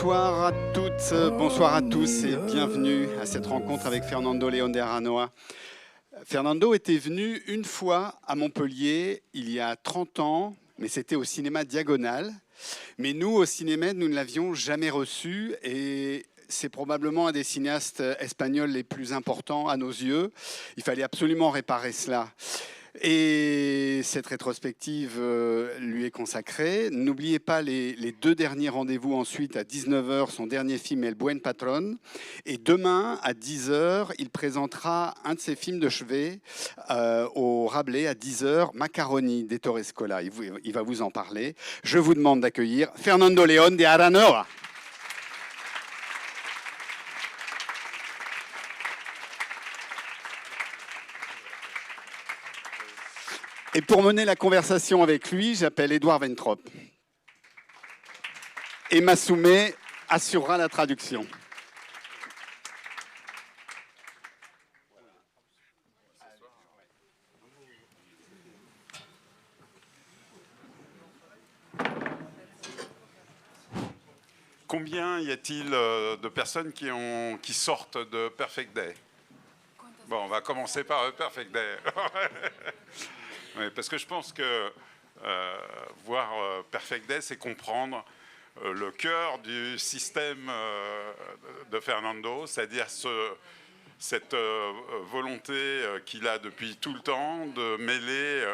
Bonsoir à toutes, bonsoir à tous et bienvenue à cette rencontre avec Fernando León de Aranoa. Fernando était venu une fois à Montpellier il y a 30 ans, mais c'était au cinéma Diagonal. Mais nous, au cinéma, nous ne l'avions jamais reçu et c'est probablement un des cinéastes espagnols les plus importants à nos yeux. Il fallait absolument réparer cela. Et cette rétrospective lui est consacrée. N'oubliez pas les deux derniers rendez-vous ensuite à 19h, son dernier film El Buen Patrón. Et demain à 10h, il présentera un de ses films de chevet au Rabelais à 10h, Macaroni d'Ettore Scola. Il va vous en parler. Je vous demande d'accueillir Fernando León de Aranoa. Et pour mener la conversation avec lui, j'appelle Édouard Ventrop. Et Massoumé assurera la traduction. Combien y a-t-il de personnes qui sortent de Perfect Day? Bon, on va commencer par Perfect Day. Oui, parce que je pense que voir Perfect Day, c'est comprendre le cœur du système de Fernando, c'est-à-dire cette volonté qu'il a depuis tout le temps de mêler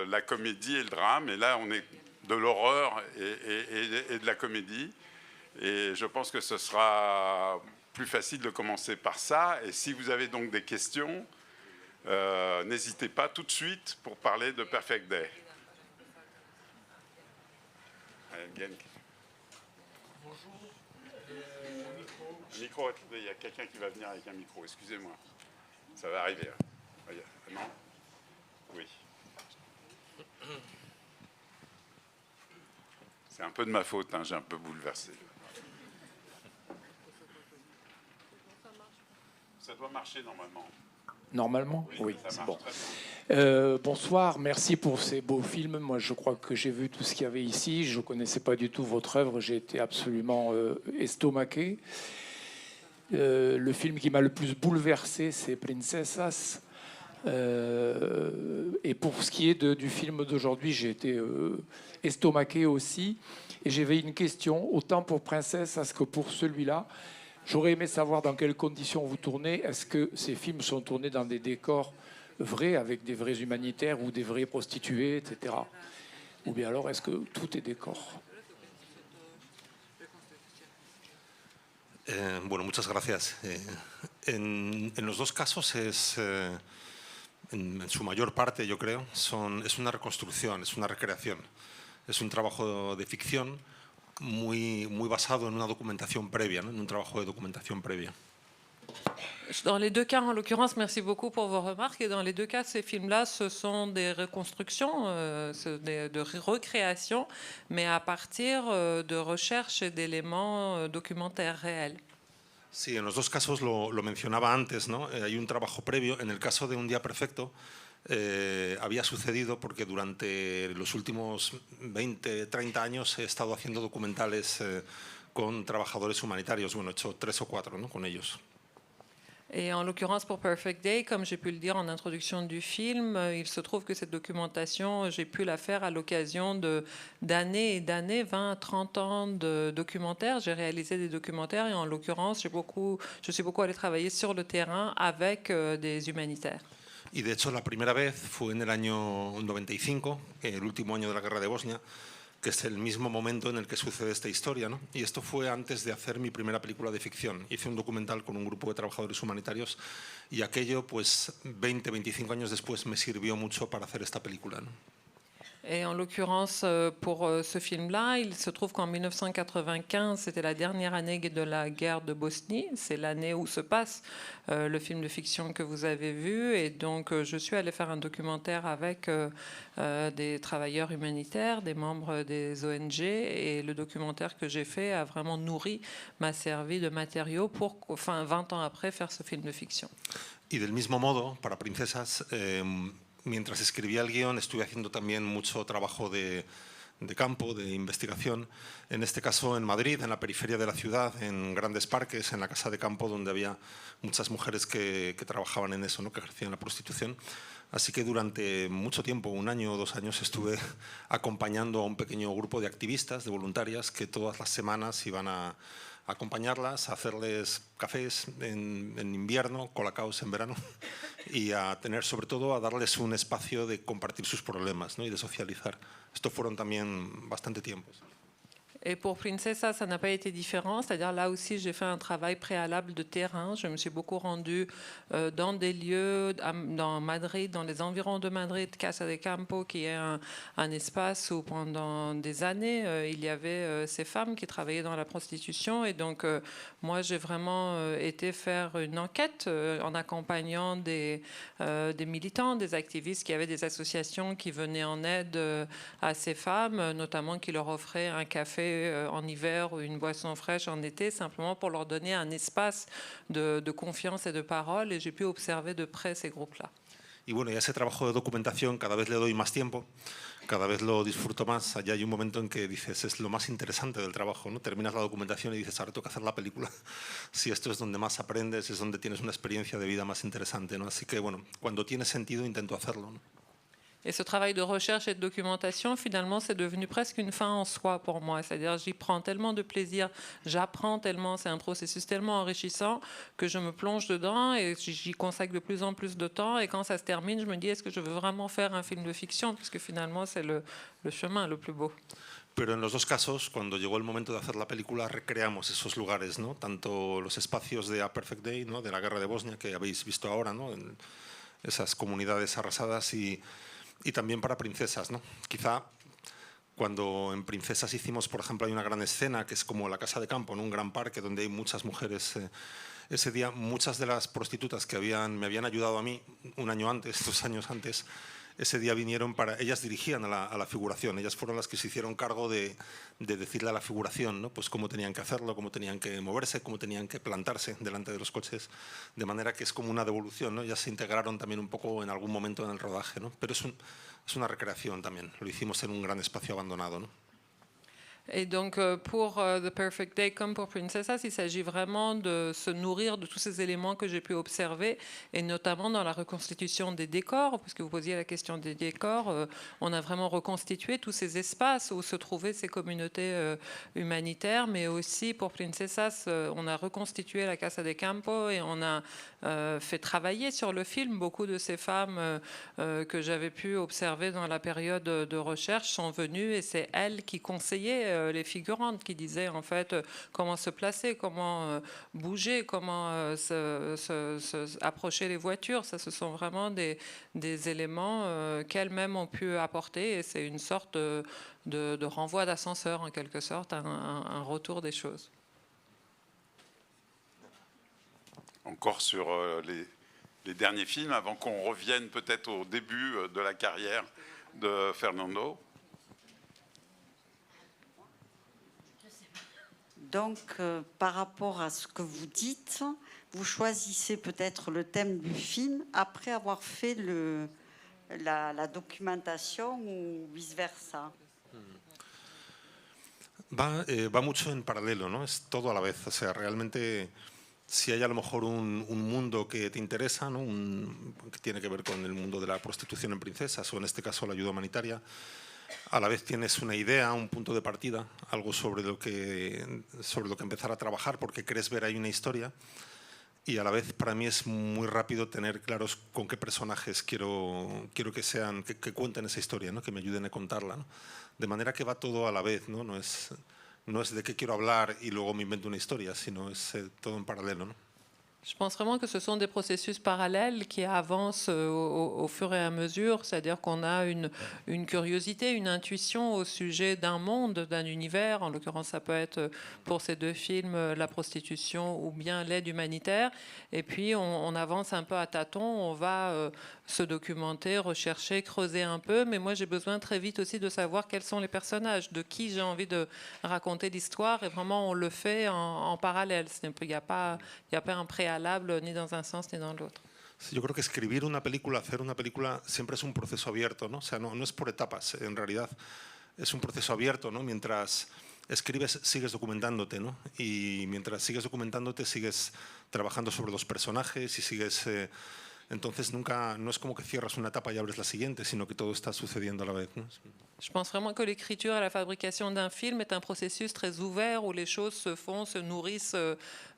la comédie et le drame. Et là, on est de l'horreur et de la comédie. Et je pense que ce sera plus facile de commencer par ça. Et si vous avez donc des questions, n'hésitez pas tout de suite pour parler de Perfect Day. Bonjour. Micro, il y a quelqu'un qui va venir avec un micro, excusez-moi. Ça va arriver. Non? Oui. C'est un peu de ma faute, hein, j'ai un peu bouleversé. Ça doit marcher normalement. Normalement, oui, ça c'est marche bon. très bien. Bonsoir, merci pour ces beaux films. Moi, je crois que j'ai vu tout ce qu'il y avait ici. Je ne connaissais pas du tout votre œuvre. J'ai été absolument estomaqué. Le film qui m'a le plus bouleversé, c'est Princesas. Et pour ce qui est du film d'aujourd'hui, j'ai été estomaqué aussi. Et j'avais une question, autant pour Princesas que pour celui-là. J'aurais aimé savoir dans quelles conditions vous tournez. Est-ce que ces films sont tournés dans des décors vrais, avec des vrais humanitaires ou des vrais prostituées, etc. Ou bien alors, est-ce que tout est décor? Bueno, muchas gracias. En los dos casos es, en su mayor parte, yo creo, es una reconstrucción, es una recreación. Es un trabajo de ficción muy basado en una documentación previa, ¿no? En un trabajo de documentación previa. Dans les deux cas, en l'occurrence, merci beaucoup pour vos remarques. Et dans les deux cas, ces films-là, ce sont des reconstructions, de recréations, mais à partir de recherches et d'éléments documentaires réels. Sí, en los dos casos lo mencionaba antes, ¿no? Hay un trabajo previo. En el caso de Un Día Perfecto, había sucedido porque durante los últimos 20, 30 años he estado haciendo documentales con trabajadores humanitarios. Bueno, he hecho 3 o 4, ¿no? Con ellos. Et en l'occurrence pour Perfect Day, comme j'ai pu le dire en introduction du film, il se trouve que cette documentation, j'ai pu la faire à l'occasion d'années et d'années, 20, 30 ans de documentaires. J'ai réalisé des documentaires et en l'occurrence, je suis beaucoup allé travailler sur le terrain avec des humanitaires. Y de hecho la primera vez fue en el año 95, el último año de la guerra de Bosnia, que es el mismo momento en el que sucede esta historia, ¿no? Y esto fue antes de hacer mi primera película de ficción. Hice un documental con un grupo de trabajadores humanitarios y aquello, pues 20, 25 años después, me sirvió mucho para hacer esta película, ¿no? Et en l'occurrence, pour ce film-là, il se trouve qu'en 1995, c'était la dernière année de la guerre de Bosnie. C'est l'année où se passe le film de fiction que vous avez vu. Et donc, je suis allée faire un documentaire avec des travailleurs humanitaires, des membres des ONG. Et le documentaire que j'ai fait a vraiment nourri, m'a servi de matériau pour, 20 ans après, faire ce film de fiction. Y del mismo modo, para Princesas, mientras escribía el guión, estuve haciendo también mucho trabajo de campo, de investigación, en este caso en Madrid, en la periferia de la ciudad, en grandes parques, en la casa de campo donde había muchas mujeres que trabajaban en eso, ¿no? Que ejercían la prostitución. Así que durante mucho tiempo, 1 año o 2 años, estuve acompañando a un pequeño grupo de activistas, de voluntarias, que todas las semanas iban a acompañarlas, a hacerles cafés en invierno, colacaos en verano, y a tener, sobre todo, a darles un espacio de compartir sus problemas, ¿no? Y de socializar. Estos fueron también bastante tiempos. Et pour Princesa, ça n'a pas été différent. C'est-à-dire là aussi, j'ai fait un travail préalable de terrain. Je me suis beaucoup rendue dans des lieux, dans Madrid, dans les environs de Madrid, Casa de Campo, qui est un espace où pendant des années, il y avait ces femmes qui travaillaient dans la prostitution. Et donc, moi, j'ai vraiment été faire une enquête en accompagnant des militants, des activistes qui avaient des associations qui venaient en aide à ces femmes, notamment qui leur offraient un café en hiver ou une boisson fraîche en été, simplement pour leur donner un espace de confiance et de parole. Et j'ai pu observer de près ces groupes-là. Y bueno, ya ese trabajo de documentación cada vez le doy más tiempo, cada vez lo disfruto más. Allá hay un momento en que dices, es lo más interesante del trabajo, ¿no? Terminas la documentación y dices, ahora tengo que hacer la película. Si esto es donde más aprendes, es donde tienes una experiencia de vida más interesante, ¿no? Así que bueno, cuando tiene sentido intento hacerlo, ¿no? Et ce travail de recherche et de documentation, finalement, c'est devenu presque une fin en soi pour moi. C'est-à-dire, j'y prends tellement de plaisir, j'apprends tellement, c'est un processus tellement enrichissant que je me plonge dedans et j'y consacre de plus en plus de temps. Et quand ça se termine, je me dis, est-ce que je veux vraiment faire un film de fiction? Puisque finalement, c'est le chemin le plus beau. Pero en los dos casos, cuando llegó el momento de hacer la película, recreamos esos lugares, ¿no? Tanto los espacios de A Perfect Day, ¿no? De la guerra de Bosnia, que habéis visto ahora, ¿no? En esas comunidades arrasadas y también para Princesas, ¿no? Quizá cuando en Princesas hicimos, por ejemplo, hay una gran escena que es como la casa de campo, en un gran parque donde hay muchas mujeres. Ese día muchas de las prostitutas que me habían ayudado a mí 1 año antes, 2 años antes, ese día vinieron ellas dirigían a la figuración, ellas fueron las que se hicieron cargo de decirle a la figuración, ¿no? Pues cómo tenían que hacerlo, cómo tenían que moverse, cómo tenían que plantarse delante de los coches, de manera que es como una devolución, ¿no? Ellas se integraron también un poco en algún momento en el rodaje, ¿no? Pero es una recreación también, lo hicimos en un gran espacio abandonado, ¿no? Et donc, pour The Perfect Day, comme pour Princesas, il s'agit vraiment de se nourrir de tous ces éléments que j'ai pu observer, et notamment dans la reconstitution des décors, puisque vous posiez la question des décors, on a vraiment reconstitué tous ces espaces où se trouvaient ces communautés humanitaires, mais aussi pour Princesas, on a reconstitué la Casa de Campo et on a fait travailler sur le film. Beaucoup de ces femmes que j'avais pu observer dans la période de recherche sont venues, et c'est elles qui conseillaient les figurantes, qui disaient en fait comment se placer, comment bouger, comment approcher les voitures. Ça, ce sont vraiment des éléments qu'elles-mêmes ont pu apporter, et c'est une sorte de renvoi d'ascenseur en quelque sorte, un retour des choses. Encore sur les derniers films, avant qu'on revienne peut-être au début de la carrière de Fernando. Donc, par rapport à ce que vous dites, vous choisissez peut-être le thème du film après avoir fait la documentation ou vice-versa. Va mucho en paralelo, ¿no? Es todo a la vez. O sea, realmente, si hay a lo mejor un mundo que te interesa, ¿no? Que tiene que ver con el mundo de la prostitución en Princesas, o en este caso la ayuda humanitaria, a la vez tienes una idea, un punto de partida, algo sobre lo que empezar a trabajar, porque crees ver ahí una historia, y a la vez para mí es muy rápido tener claros con qué personajes quiero que cuenten esa historia, ¿no? Que me ayuden a contarla, ¿no? De manera que va todo a la vez, ¿no? No es de qué quiero hablar y luego me invento una historia, sino es todo en paralelo, ¿no? Je pense vraiment que ce sont des processus parallèles qui avancent au fur et à mesure, c'est-à-dire qu'on a une curiosité, une intuition au sujet d'un monde, d'un univers. En l'occurrence, ça peut être pour ces 2 films la prostitution ou bien l'aide humanitaire. Et puis, on avance un peu à tâtons, on va se documenter, rechercher, creuser un peu. Mais moi, j'ai besoin très vite aussi de savoir quels sont les personnages, de qui j'ai envie de raconter l'histoire. Et vraiment, on le fait en parallèle. Il n'y a pas un préalable ni dans un sens ni dans l'autre. Yo creo que escribir una película, hacer una película, siempre es un proceso abierto, ¿no? O sea, no es por etapas. En realidad, es un proceso abierto, ¿no? Mientras escribes, sigues documentándote, ¿no? Y mientras sigues documentándote, sigues trabajando sobre los personajes y sigues... entonces nunca, no es como que cierras una etapa y abres la siguiente, sino que todo está sucediendo a la vez, ¿no? Je pense vraiment que l'écriture et la fabrication d'un film est un processus très ouvert où les choses se font, se nourrissent,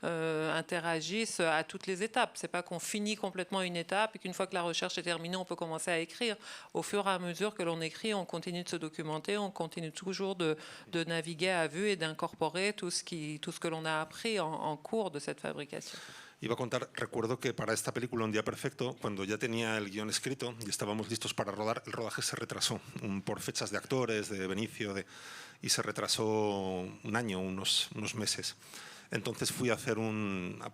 interagissent à toutes les étapes. C'est pas qu'on finit complètement une étape et qu'une fois que la recherche est terminée, on peut commencer à écrire. Au fur et à mesure que l'on écrit, on continue de se documenter, on continue toujours de naviguer à vue et d'incorporer tout ce que l'on a appris en cours de cette fabrication. Iba a contar, recuerdo que para esta película Un día perfecto, cuando ya tenía el guión escrito y estábamos listos para rodar, el rodaje se retrasó por fechas de actores, de Benicio, y se retrasó un año, unos meses. Entonces fui a hacer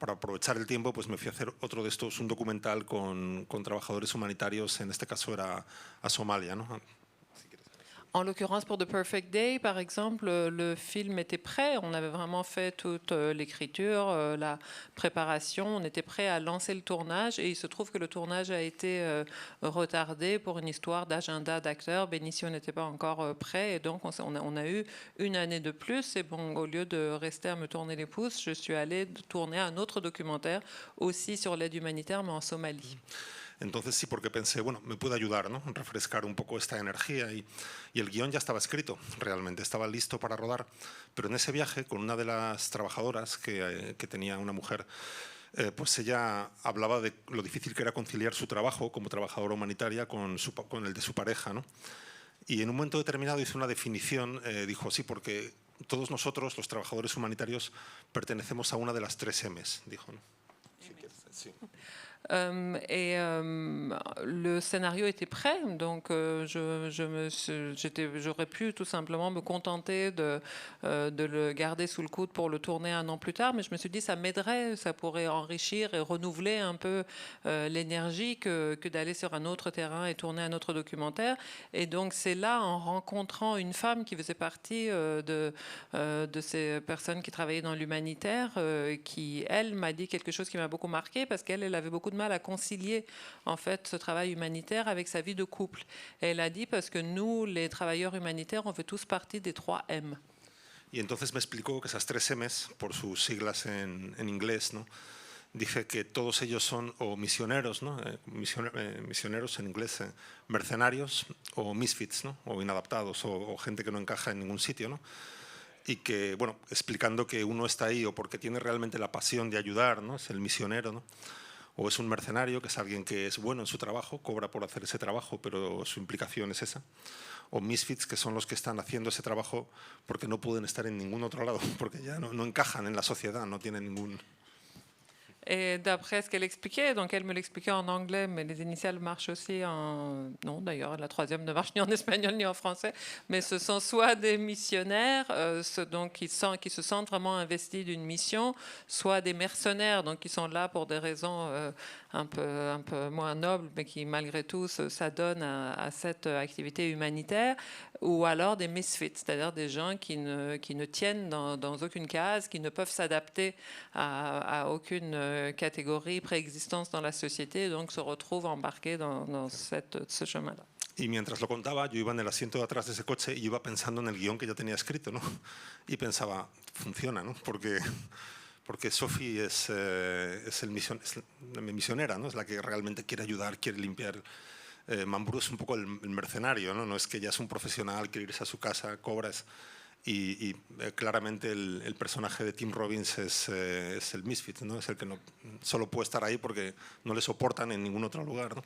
para aprovechar el tiempo, pues me fui a hacer otro de estos, un documental con trabajadores humanitarios, en este caso era a Somalia, ¿no? En l'occurrence, pour The Perfect Day, par exemple, le film était prêt. On avait vraiment fait toute l'écriture, la préparation. On était prêt à lancer le tournage. Et il se trouve que le tournage a été retardé pour une histoire d'agenda d'acteurs. Benicio n'était pas encore prêt. Et donc, on a eu une année de plus. Et bon, au lieu de rester à me tourner les pouces, je suis allée tourner un autre documentaire, aussi sur l'aide humanitaire, mais en Somalie. Entonces sí, porque pensé, bueno, me puede ayudar, ¿no? Refrescar un poco esta energía y el guión ya estaba escrito, realmente, estaba listo para rodar, pero en ese viaje con una de las trabajadoras que tenía una mujer, pues ella hablaba de lo difícil que era conciliar su trabajo como trabajadora humanitaria con el de su pareja, ¿no? Y en un momento determinado hizo una definición, dijo, sí, porque todos nosotros, los trabajadores humanitarios, pertenecemos a una de las 3 M's, dijo, ¿no? Sí. Le scénario était prêt, donc j'aurais pu tout simplement me contenter de le garder sous le coude pour le tourner un an plus tard, mais je me suis dit ça m'aiderait, ça pourrait enrichir et renouveler un peu l'énergie que d'aller sur un autre terrain et tourner un autre documentaire. Et donc c'est là, en rencontrant une femme qui faisait partie de ces personnes qui travaillaient dans l'humanitaire, qui, elle, m'a dit quelque chose qui m'a beaucoup marqué, parce qu'elle avait beaucoup de mal à concilier en fait ce travail humanitaire avec sa vie de couple. Et elle a dit parce que nous, les travailleurs humanitaires, on fait tous partie des 3 M. Y entonces me explicó que esas 3 M's, por sus siglas en inglés, ¿no? Dice que todos ellos son o misioneros, ¿no? Misioneros en inglés, mercenarios o misfits, ¿no? O inadaptados o gente que no encaja en ningún sitio, ¿no? Y que, bueno, explicando que uno está ahí o porque tiene realmente la pasión de ayudar, ¿no? Es el misionero, ¿no? O es un mercenario, que es alguien que es bueno en su trabajo, cobra por hacer ese trabajo, pero su implicación es esa. O misfits, que son los que están haciendo ese trabajo porque no pueden estar en ningún otro lado, porque ya no encajan en la sociedad, no tienen ningún... Et d'après ce qu'elle expliquait, donc elle me l'expliquait en anglais, mais les initiales marchent aussi en... Non, d'ailleurs, la 3e ne marche ni en espagnol ni en français, mais ce sont soit des missionnaires, donc qui se sentent vraiment investis d'une mission, soit des mercenaires, donc qui sont là pour des raisons un peu moins nobles, mais qui malgré tout s'adonnent à cette activité humanitaire, ou alors des misfits, c'est-à-dire des gens qui ne tiennent dans aucune case, qui ne peuvent s'adapter à aucune catégorie préexistence dans la société, donc se retrouvent embarqués dans ce chemin-là. Y mientras lo contaba, yo iba en el asiento de atrás de ese coche y iba pensando en el guión que ya tenía escrito, ¿no? Y pensaba, funciona, ¿no? Porque Sophie es la misionera, ¿no? Es la que realmente quiere ayudar, quiere limpiar. Mambrú es un poco el mercenario, ¿no? No es que ya es un profesional, quiere irse a su casa, cobras. Y claramente el personaje de Tim Robbins es el misfit, ¿no? Es el que no, solo puede estar ahí porque no le soportan en ningún otro lugar, ¿no?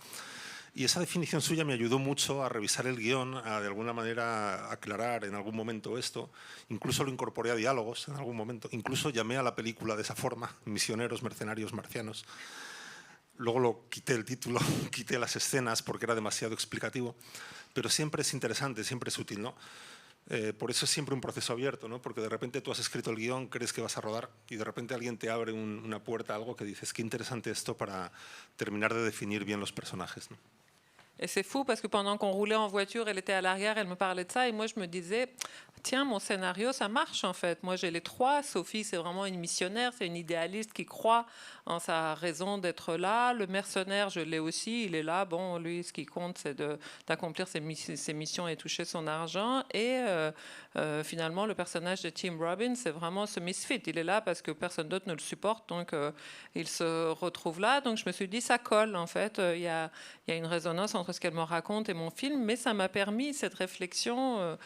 Y esa definición suya me ayudó mucho a revisar el guión, a de alguna manera aclarar en algún momento esto. Incluso lo incorporé a diálogos en algún momento. Incluso llamé a la película de esa forma, Misioneros, Mercenarios, Marcianos. Luego lo quité el título, quité las escenas porque era demasiado explicativo. Pero siempre es interesante, siempre es útil, ¿no? Por eso es siempre un proceso abierto, ¿no? Porque de repente tú has escrito el guión, crees que vas a rodar y de repente alguien te abre una puerta, algo que dices, qué interesante esto para terminar de definir bien los personajes, ¿no? Et c'est fou parce que pendant qu'on roulait en voiture, elle était à l'arrière, elle me parlait de ça et moi je me disais, tiens, mon scénario, ça marche en fait. Moi j'ai les trois. Sophie, c'est vraiment une missionnaire, c'est une idéaliste qui croit en sa raison d'être là. Le mercenaire, je l'ai aussi, il est là. Bon, lui, ce qui compte, c'est d'accomplir ses missions et toucher son argent. Et finalement, le personnage de Tim Robbins, c'est vraiment ce misfit. Il est là parce que personne d'autre ne le supporte, donc il se retrouve là. Donc je me suis dit, ça colle en fait. Il y a une résonance entre ce qu'elle me raconte et mon film, mais ça m'a permis, cette réflexion,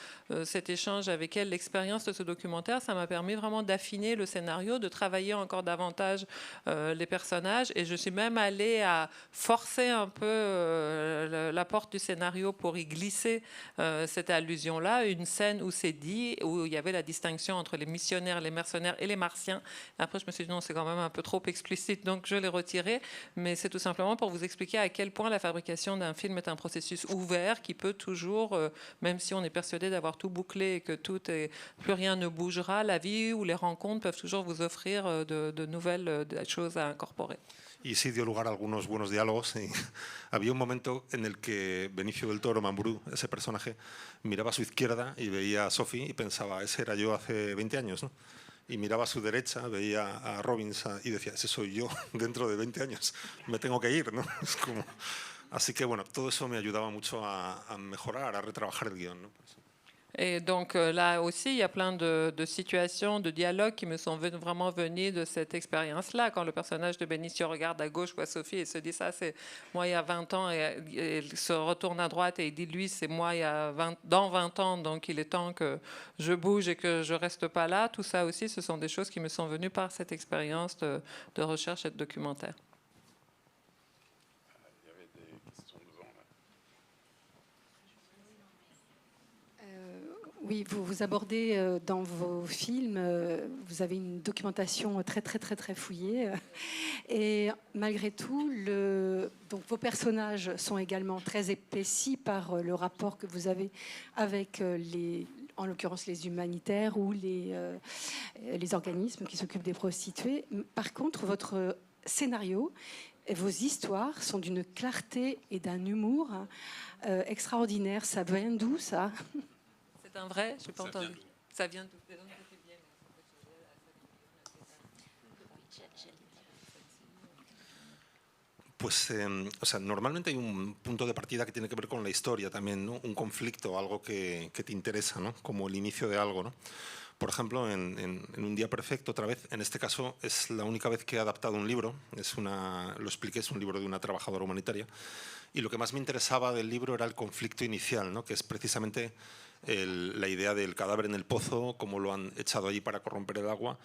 cet échange avec elle, l'expérience de ce documentaire, ça m'a permis vraiment d'affiner le scénario, de travailler encore davantage les personnages, et je suis même allée à forcer un peu la porte du scénario pour y glisser cette allusion-là, une scène où c'est dit, où il y avait la distinction entre les missionnaires, les mercenaires et les martiens. Après, je me suis dit non, c'est quand même un peu trop explicite, donc je l'ai retiré, mais c'est tout simplement pour vous expliquer à quel point la fabrication d'un film est un processus ouvert qui peut toujours, même si on est persuadé d'avoir tout bouclé et que plus rien ne bougera, la vie ou les rencontres peuvent toujours vous offrir de nouvelles choses à incorporer. Y sí dio lugar a algunos buenos diálogos. Y había un momento en el que Benicio del Toro, Mambrú, ese personaje, miraba a su izquierda y veía a Sophie y pensaba, ese era yo hace 20 años, ¿no? Y miraba a su derecha, veía a Robbins y decía, ese soy yo dentro de 20 años, me tengo que ir, ¿no? Es como... Así que bueno, todo eso me ayudaba mucho a mejorar, a retrabajar el guión, ¿no? Et donc là aussi, il y a plein de situations, de dialogues qui me sont vraiment venus de cette expérience-là. Quand le personnage de Benicio regarde à gauche, voit Sophie et se dit ça, c'est moi il y a 20 ans, et il se retourne à droite et il dit lui, c'est moi dans 20 ans, donc il est temps que je bouge et que je reste pas là. Tout ça aussi, ce sont des choses qui me sont venues par cette expérience de recherche et de documentaire. Oui, vous abordez dans vos films, vous avez une documentation très fouillée. Et malgré tout, donc vos personnages sont également très épaissis par le rapport que vous avez avec en l'occurrence les humanitaires ou les organismes qui s'occupent des prostituées. Par contre, votre scénario et vos histoires sont d'une clarté et d'un humour extraordinaire. Ça vient d'où, ça ? C'est un vrai, je n'ai pas entendu. Ça vient d'où? Pues, o sea, normalmente hay un punto de partida que tiene que ver con la historia también, ¿no? Un conflicto, algo que te interesa, ¿no? Como el inicio de algo, ¿no? Por ejemplo, en Un día perfecto, otra vez, en este caso es la única vez que he adaptado un libro, lo expliqué, es un libro de una trabajadora humanitaria, y lo que más me interesaba del libro era el conflicto inicial, ¿no? Que es precisamente la idea del cadáver en el pozo, cómo lo han echado allí para corromper el agua,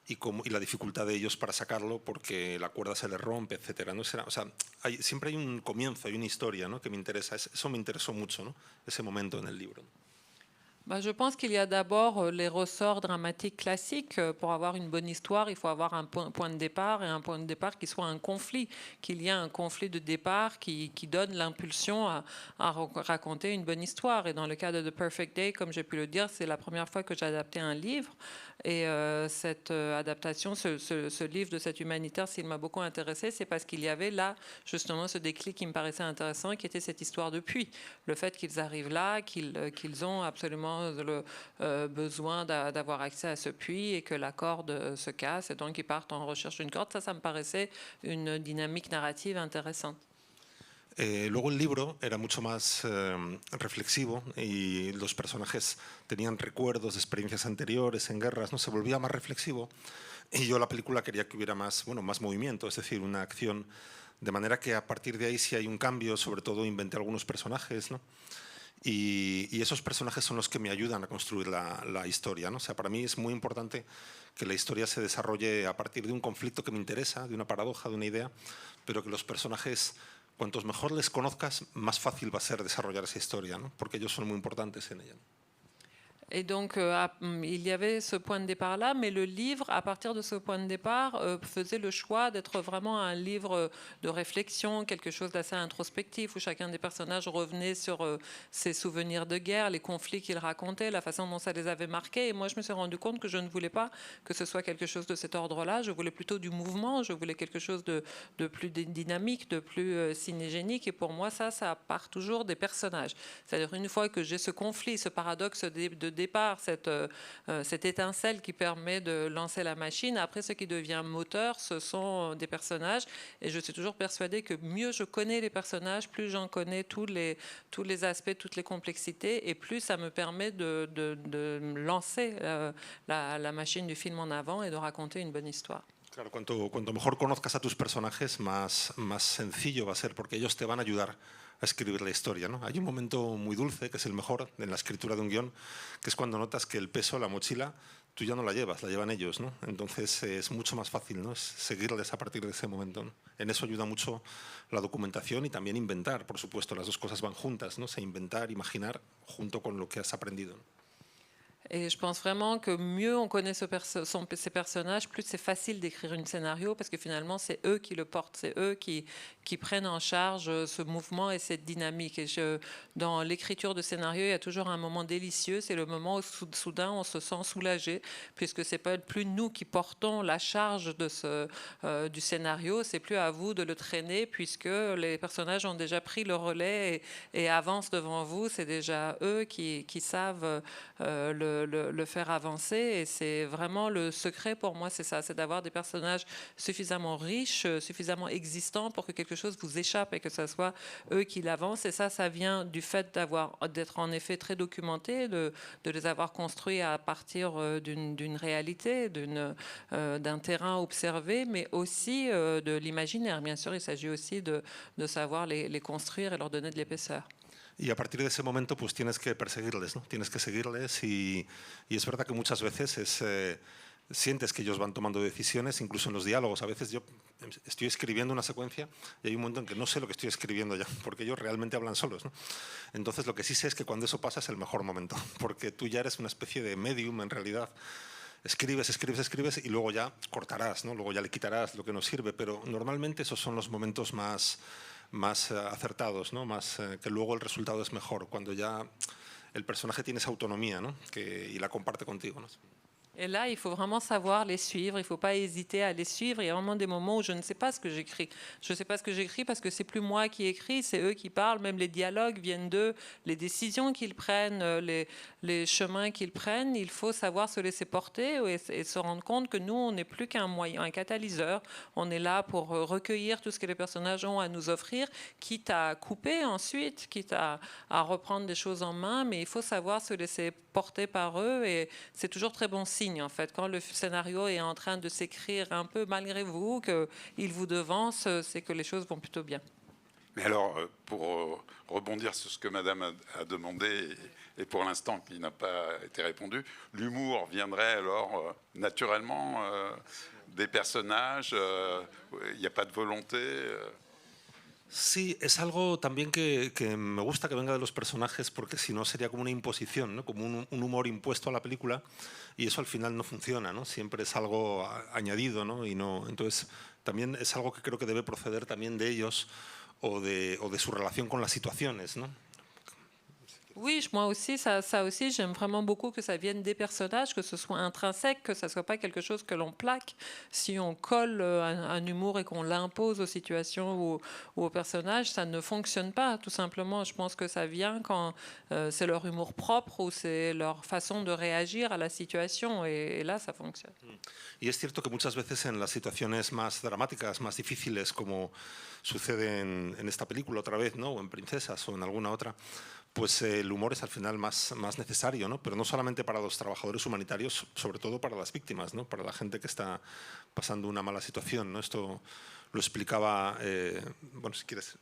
y la dificultad de ellos para sacarlo porque la cuerda se les rompe, etcétera, ¿no? O sea, siempre hay un comienzo, hay una historia, ¿no? Que me interesa. Eso me interesó mucho, ¿no? Ese momento en el libro. Je pense qu'il y a d'abord les ressorts dramatiques classiques. Pour avoir une bonne histoire, il faut avoir un point de départ, et un point de départ qui soit un conflit, qu'il y ait un conflit de départ qui donne l'impulsion à raconter une bonne histoire. Et dans le cas de The Perfect Day, comme j'ai pu le dire, c'est la première fois que j'ai adapté un livre. Et cette adaptation, ce livre de cet humanitaire, s'il m'a beaucoup intéressé, c'est parce qu'il y avait là justement ce déclic qui me paraissait intéressant, qui était cette histoire de puits. Le fait qu'ils arrivent là, qu'ils ont absolument le besoin d'avoir accès à ce puits et que la corde se casse et donc ils partent en recherche d'une corde. Ça me paraissait une dynamique narrative intéressante. Luego el libro era mucho más reflexivo y los personajes tenían recuerdos de experiencias anteriores en guerras, ¿no? Se volvía más reflexivo y yo la película quería que hubiera más movimiento, es decir, una acción, de manera que a partir de ahí sí hay un cambio. Sobre todo inventé algunos personajes, ¿no? Y esos personajes son los que me ayudan a construir la historia, ¿no? O sea, para mí es muy importante que la historia se desarrolle a partir de un conflicto que me interesa, de una paradoja, de una idea, pero que los personajes, cuantos mejor les conozcas, más fácil va a ser desarrollar esa historia, ¿no? Porque ellos son muy importantes en ella. Et donc, il y avait ce point de départ-là, mais le livre, à partir de ce point de départ, faisait le choix d'être vraiment un livre de réflexion, quelque chose d'assez introspectif, où chacun des personnages revenait sur ses souvenirs de guerre, les conflits qu'il racontait, la façon dont ça les avait marqués. Et moi, je me suis rendu compte que je ne voulais pas que ce soit quelque chose de cet ordre-là. Je voulais plutôt du mouvement, je voulais quelque chose de plus dynamique, de plus cinégénique. Et pour moi, ça part toujours des personnages. C'est-à-dire, une fois que j'ai ce conflit, ce paradoxe de départ, cette étincelle qui permet de lancer la machine. Après, ce qui devient moteur, ce sont des personnages. Et je suis toujours persuadée que mieux je connais les personnages, plus j'en connais tous les aspects, toutes les complexités, et plus ça me permet de lancer la machine du film en avant et de raconter une bonne histoire. Claro, cuanto mejor conozcas a tus personajes, más sencillo va a ser, porque ellos te van a ayudar a escribir la historia, ¿no? Hay un momento muy dulce, que es el mejor en la escritura de un guión, que es cuando notas que el peso, la mochila, tú ya no la llevas, la llevan ellos, ¿no? Entonces es mucho más fácil, ¿no? Es seguirles a partir de ese momento, ¿no? En eso ayuda mucho la documentación y también inventar, por supuesto, las dos cosas van juntas, ¿no? O sea, inventar, imaginar, junto con lo que has aprendido, ¿no? Et je pense vraiment que mieux on connaît ces personnages, plus c'est facile d'écrire un scénario, parce que finalement, c'est eux qui le portent, c'est eux qui prennent en charge ce mouvement et cette dynamique. Et dans l'écriture de scénario, il y a toujours un moment délicieux, c'est le moment où soudain on se sent soulagé, puisque c'est pas plus nous qui portons la charge du scénario, c'est plus à vous de le traîner, puisque les personnages ont déjà pris le relais et avancent devant vous. C'est déjà eux qui savent le faire avancer, et c'est vraiment le secret pour moi, c'est ça, c'est d'avoir des personnages suffisamment riches, suffisamment existants pour que quelque chose vous échappe et que ce soit eux qui l'avancent. Et ça vient du fait d'être en effet très documenté, de les avoir construits à partir d'une réalité, d'un terrain observé, mais aussi de l'imaginaire. Bien sûr, il s'agit aussi de savoir les construire et leur donner de l'épaisseur. Y a partir de ese momento, pues tienes que perseguirles, ¿no? Tienes que seguirles y es verdad que muchas veces sientes que ellos van tomando decisiones, incluso en los diálogos. A veces yo estoy escribiendo una secuencia y hay un momento en que no sé lo que estoy escribiendo ya, porque ellos realmente hablan solos, ¿no? Entonces, lo que sí sé es que cuando eso pasa es el mejor momento, porque tú ya eres una especie de medium en realidad. Escribes y luego ya cortarás, ¿no? Luego ya le quitarás lo que no sirve, pero normalmente esos son los momentos más acertados, ¿no? Que luego el resultado es mejor, cuando ya el personaje tiene esa autonomía, ¿no? Y la comparte contigo, ¿no? Et là, il faut vraiment savoir les suivre, il ne faut pas hésiter à les suivre. Il y a vraiment des moments où je ne sais pas ce que j'écris. Je ne sais pas ce que j'écris parce que c'est plus moi qui écris, c'est eux qui parlent. Même les dialogues viennent d'eux, les décisions qu'ils prennent, les chemins qu'ils prennent. Il faut savoir se laisser porter et se rendre compte que nous, on n'est plus qu'un moyen, un catalyseur. On est là pour recueillir tout ce que les personnages ont à nous offrir, quitte à couper ensuite, quitte à reprendre des choses en main. Mais il faut savoir se laisser porter par eux, et c'est toujours très bon signe en fait. Quand le scénario est en train de s'écrire un peu malgré vous, qu'il vous devance, c'est que les choses vont plutôt bien. Mais alors, pour rebondir sur ce que Madame a demandé, et pour l'instant qui n'a pas été répondu, l'humour viendrait alors naturellement des personnages, il n'y a pas de volonté Sí, es algo también que me gusta que venga de los personajes, porque si no sería como una imposición, ¿no? Como un humor impuesto a la película, y eso al final no funciona, ¿no? Siempre es algo añadido, ¿no? Entonces también es algo que creo que debe proceder también de ellos o de su relación con las situaciones, ¿no? Oui, moi aussi, ça aussi, j'aime vraiment beaucoup que ça vienne des personnages, que ce soit intrinsèque, que ça ne soit pas quelque chose que l'on plaque. Si on colle un humour et qu'on l'impose aux situations ou aux personnages, ça ne fonctionne pas, tout simplement. Je pense que ça vient quand c'est leur humour propre ou c'est leur façon de réagir à la situation, et là, ça fonctionne. Y es cierto que muchas veces en las situaciones más dramáticas, más difíciles, como sucede en esta película otra vez, ¿no? O en Princesas o en alguna otra, pues el humor es al final más necesario, ¿no? Pero no solamente para los trabajadores humanitarios, sobre todo para las víctimas, ¿no? Para la gente que está pasando una mala situación, ¿no? Esto lo explicaba, bueno, si quieres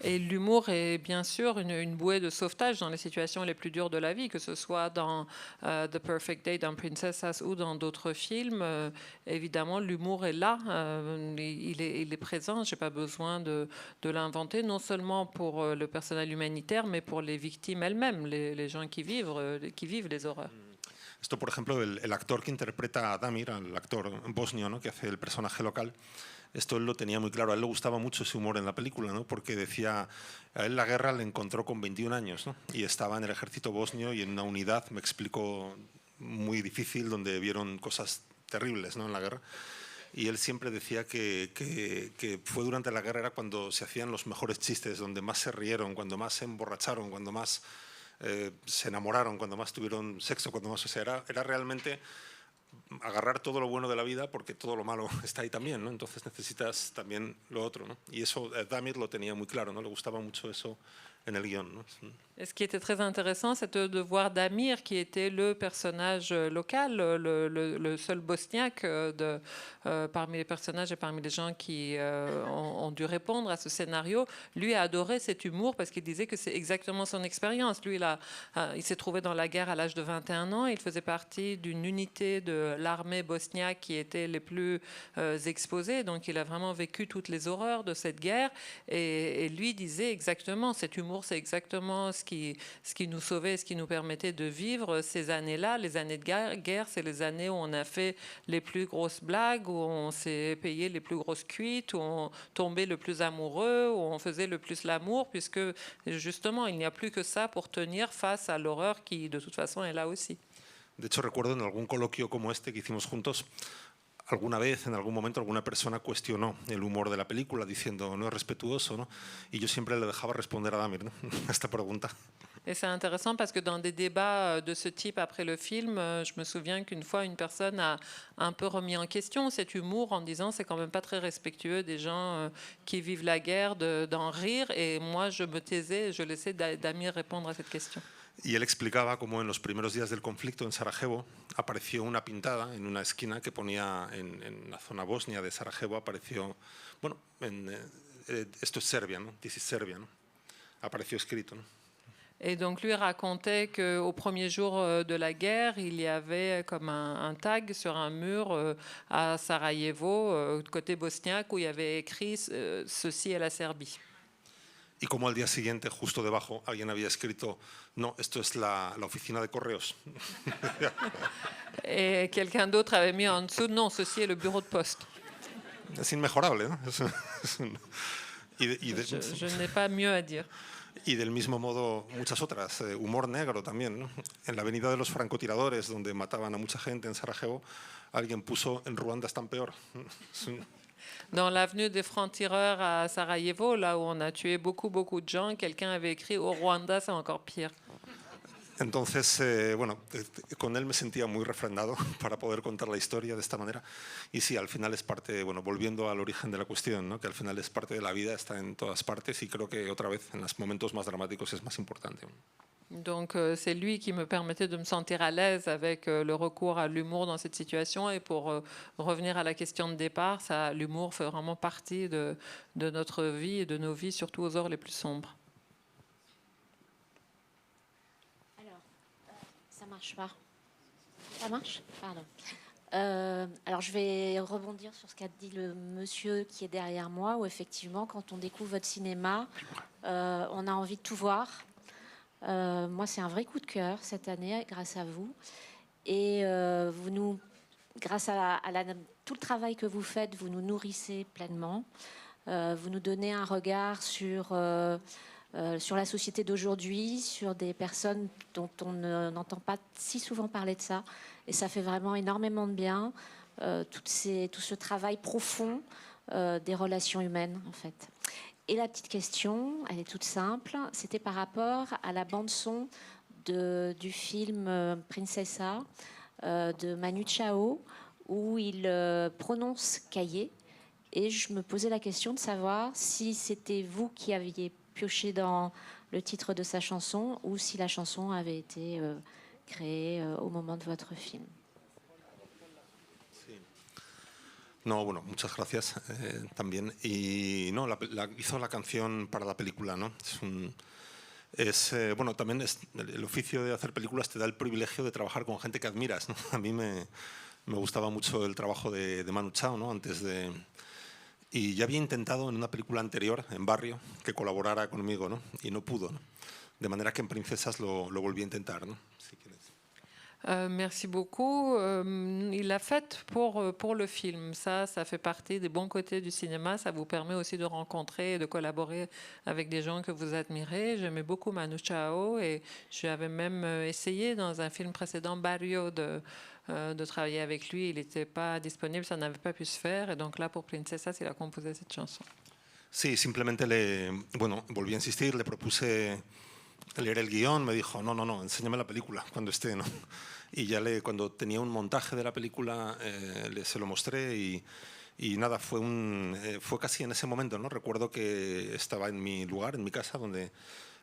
Et l'humour est bien sûr une bouée de sauvetage dans les situations les plus dures de la vie, que ce soit dans The Perfect Day, dans Princessas ou dans d'autres films. Évidemment, l'humour est là, il est présent. Je n'ai pas besoin de l'inventer, non seulement pour le personnel humanitaire, mais pour les victimes elles-mêmes, les gens qui vivent les horreurs. Esto, por ejemplo, el actor que interpreta a Damir, el actor bosnio, ¿no?, que hace el personaje local, esto él lo tenía muy claro. A él le gustaba mucho ese humor en la película, ¿no?, porque decía, a él la guerra le encontró con 21 años, ¿no?, y estaba en el ejército bosnio y en una unidad, me explicó, muy difícil, donde vieron cosas terribles, ¿no?, en la guerra. Y él siempre decía que fue durante la guerra era cuando se hacían los mejores chistes, donde más se rieron, cuando más se emborracharon, cuando más se enamoraron, cuando más tuvieron sexo, cuando más, o sea, era realmente agarrar todo lo bueno de la vida, porque todo lo malo está ahí también, ¿no? Entonces necesitas también lo otro, ¿no? Y eso Damir lo tenía muy claro, ¿no? Le gustaba mucho eso en el guión, ¿no? Et ce qui était très intéressant, c'était de voir Damir, qui était le personnage local, le seul bosniaque parmi les personnages et parmi les gens qui ont dû répondre à ce scénario. Lui a adoré cet humour parce qu'il disait que c'est exactement son expérience. Lui, il s'est trouvé dans la guerre à l'âge de 21 ans. Il faisait partie d'une unité de l'armée bosniaque qui était les plus exposées. Donc, il a vraiment vécu toutes les horreurs de cette guerre. Et lui disait exactement, cet humour, c'est exactement ce qui nous sauvait, ce qui nous permettait de vivre ces années-là. Les années de guerre, c'est les années où on a fait les plus grosses blagues, où on s'est payé les plus grosses cuites, où on tombait le plus amoureux, où on faisait le plus l'amour, puisque justement, il n'y a plus que ça pour tenir face à l'horreur qui, de toute façon, est là aussi. De hecho, recuerdo en algún coloquio como este que hicimos juntos, alguna vez, en algún momento, alguna persona cuestionó el humor de la película diciendo no es respetuoso, ¿no? Y yo siempre le dejaba responder a Damir, ¿no?, a esta pregunta. Et c'est intéressant parce que dans des débats de ce type après le film, je me souviens qu'une fois, une personne a un peu remis en question cet humour en disant c'est quand même pas très respectueux des gens qui vivent la guerre d'en rire. Et moi, je me taisais, je laissais Damir répondre à cette question. Y él explicaba cómo en los primeros días del conflicto en Sarajevo apareció una pintada en una esquina que ponía en la zona bosnia de Sarajevo, apareció, bueno, esto es Serbia, ¿no? This is Serbia, ¿no? Apareció escrito, ¿no? Et donc lui racontait qu'au premier jour de la guerre, il y avait comme un tag sur un mur à Sarajevo, côté bosniaque, où il y avait écrit « Ceci est la Serbie ». Y como al día siguiente, justo debajo, alguien había escrito, no, esto es la oficina de correos. Et quelqu'un d'autre avait mis en dessous, non, ceci est le bureau de poste. Es inmejorable, ¿no? Je n'ai pas mieux à dire. Y del mismo modo muchas otras, humor negro también, ¿no? En la avenida de los francotiradores, donde mataban a mucha gente en Sarajevo, alguien puso en Ruanda están peor. Dans l'avenue des francs-tireurs à Sarajevo, là où on a tué beaucoup de gens, quelqu'un avait écrit au Rwanda, c'est encore pire. Entonces, bueno, con él me sentía muy refrendado para poder contar la historia de esta manera. Y sí, al final es parte, bueno, volviendo al origen de la cuestión, ¿no?, que al final es parte de la vida, está en todas partes y creo que otra vez en los momentos más dramáticos es más importante. Donc c'est lui qui me permettait de me sentir à l'aise avec le recours à l'humour dans cette situation. Et pour revenir à la question de départ, l'humour fait vraiment partie de notre vie et de nos vies, surtout aux heures les plus sombres. Ça marche pas. Ça marche? Pardon. Alors je vais rebondir sur ce qu'a dit le monsieur qui est derrière moi, où effectivement, quand on découvre votre cinéma, on a envie de tout voir. Moi, c'est un vrai coup de cœur cette année, grâce à vous. Et vous nous, grâce à tout le travail que vous faites, vous nous nourrissez pleinement. Vous nous donnez un regard sur la société d'aujourd'hui, sur des personnes dont on n'entend pas si souvent parler de ça. Et ça fait vraiment énormément de bien, tout ce travail profond des relations humaines, en fait. Et la petite question, elle est toute simple, c'était par rapport à la bande-son du film Princessa de Manu Chao, où il prononce cahier. Et je me posais la question de savoir si c'était vous qui aviez pioché dans le titre de sa chanson ou si la chanson avait été créée au moment de votre film. No, bueno, muchas gracias también. Y no, hizo la canción para la película, ¿no? Bueno, también el oficio de hacer películas te da el privilegio de trabajar con gente que admiras, ¿no? A mí me gustaba mucho el trabajo de Manu Chao, ¿no? Y ya había intentado en una película anterior, en Barrio, que colaborara conmigo, ¿no? Y no pudo, ¿no? De manera que en Princesas lo volví a intentar, ¿no? Si quieres. Merci beaucoup. Il l'a fait pour le film. Ça fait partie des bons côtés du cinéma. Ça vous permet aussi de rencontrer et de collaborer avec des gens que vous admirez. J'aimais beaucoup Manu Chao et j'avais même essayé dans un film précédent, Barrio, de travailler avec lui. Il n'était pas disponible, ça n'avait pas pu se faire. Et donc là, pour Princesas, il a composé cette chanson. Sí, simplemente volví a insistir, le propuse leer el guión, me dijo, no, enséñame la película cuando esté, ¿no? Y ya cuando tenía un montaje de la película se lo mostré y nada, fue casi en ese momento, ¿no? Recuerdo que estaba en mi lugar, en mi casa, donde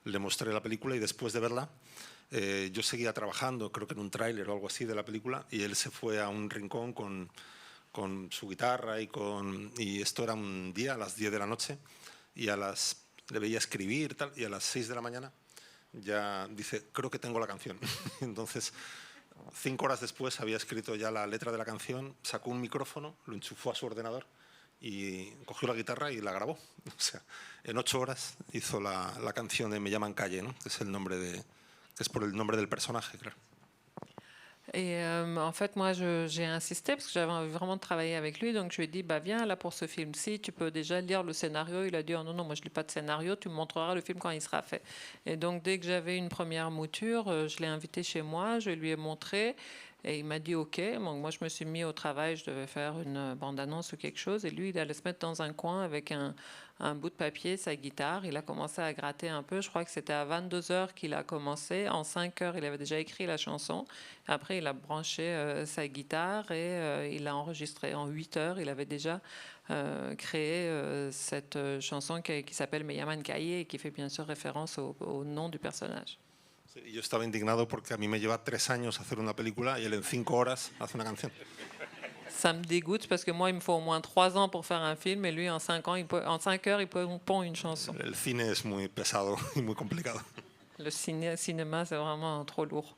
le mostré la película y después de verla yo seguía trabajando, creo que en un tráiler o algo así de la película, y él se fue a un rincón con su guitarra y esto era un día a las 10 de la noche y le veía escribir tal, y a las 6 de la mañana ya dice, creo que tengo la canción. Entonces, 5 horas después había escrito ya la letra de la canción, sacó un micrófono, lo enchufó a su ordenador y cogió la guitarra y la grabó. O sea, en 8 horas hizo la canción de Me llaman Calle, ¿no? Que es por el nombre del personaje, claro. Et en fait, moi, j'ai insisté parce que j'avais envie vraiment de travailler avec lui. Donc, je lui ai dit, viens là pour ce film-ci, tu peux déjà lire le scénario. Il a dit, oh, non, moi, je ne lis pas de scénario, tu me montreras le film quand il sera fait. Et donc, dès que j'avais une première mouture, je l'ai invité chez moi, je lui ai montré. Et il m'a dit OK. Donc moi, je me suis mis au travail. Je devais faire une bande-annonce ou quelque chose. Et lui, il allait se mettre dans un coin avec un bout de papier, sa guitare. Il a commencé à gratter un peu. Je crois que c'était à 22h qu'il a commencé. En 5h, il avait déjà écrit la chanson. Après, il a branché sa guitare et il a enregistré. En 8h, il avait déjà créé cette chanson qui s'appelle Me llaman Calle et qui fait bien sûr référence au nom du personnage. Sí, yo estaba indignado porque a mí me lleva 3 años hacer una película y él en 5 horas hace una canción. Ça me dégoûte parce que moi, il me faut au moins 3 ans pour faire un film et lui, en 5 heures, il pond une chanson. El cine es muy pesado y muy complicado. Le cinéma, c'est vraiment trop lourd.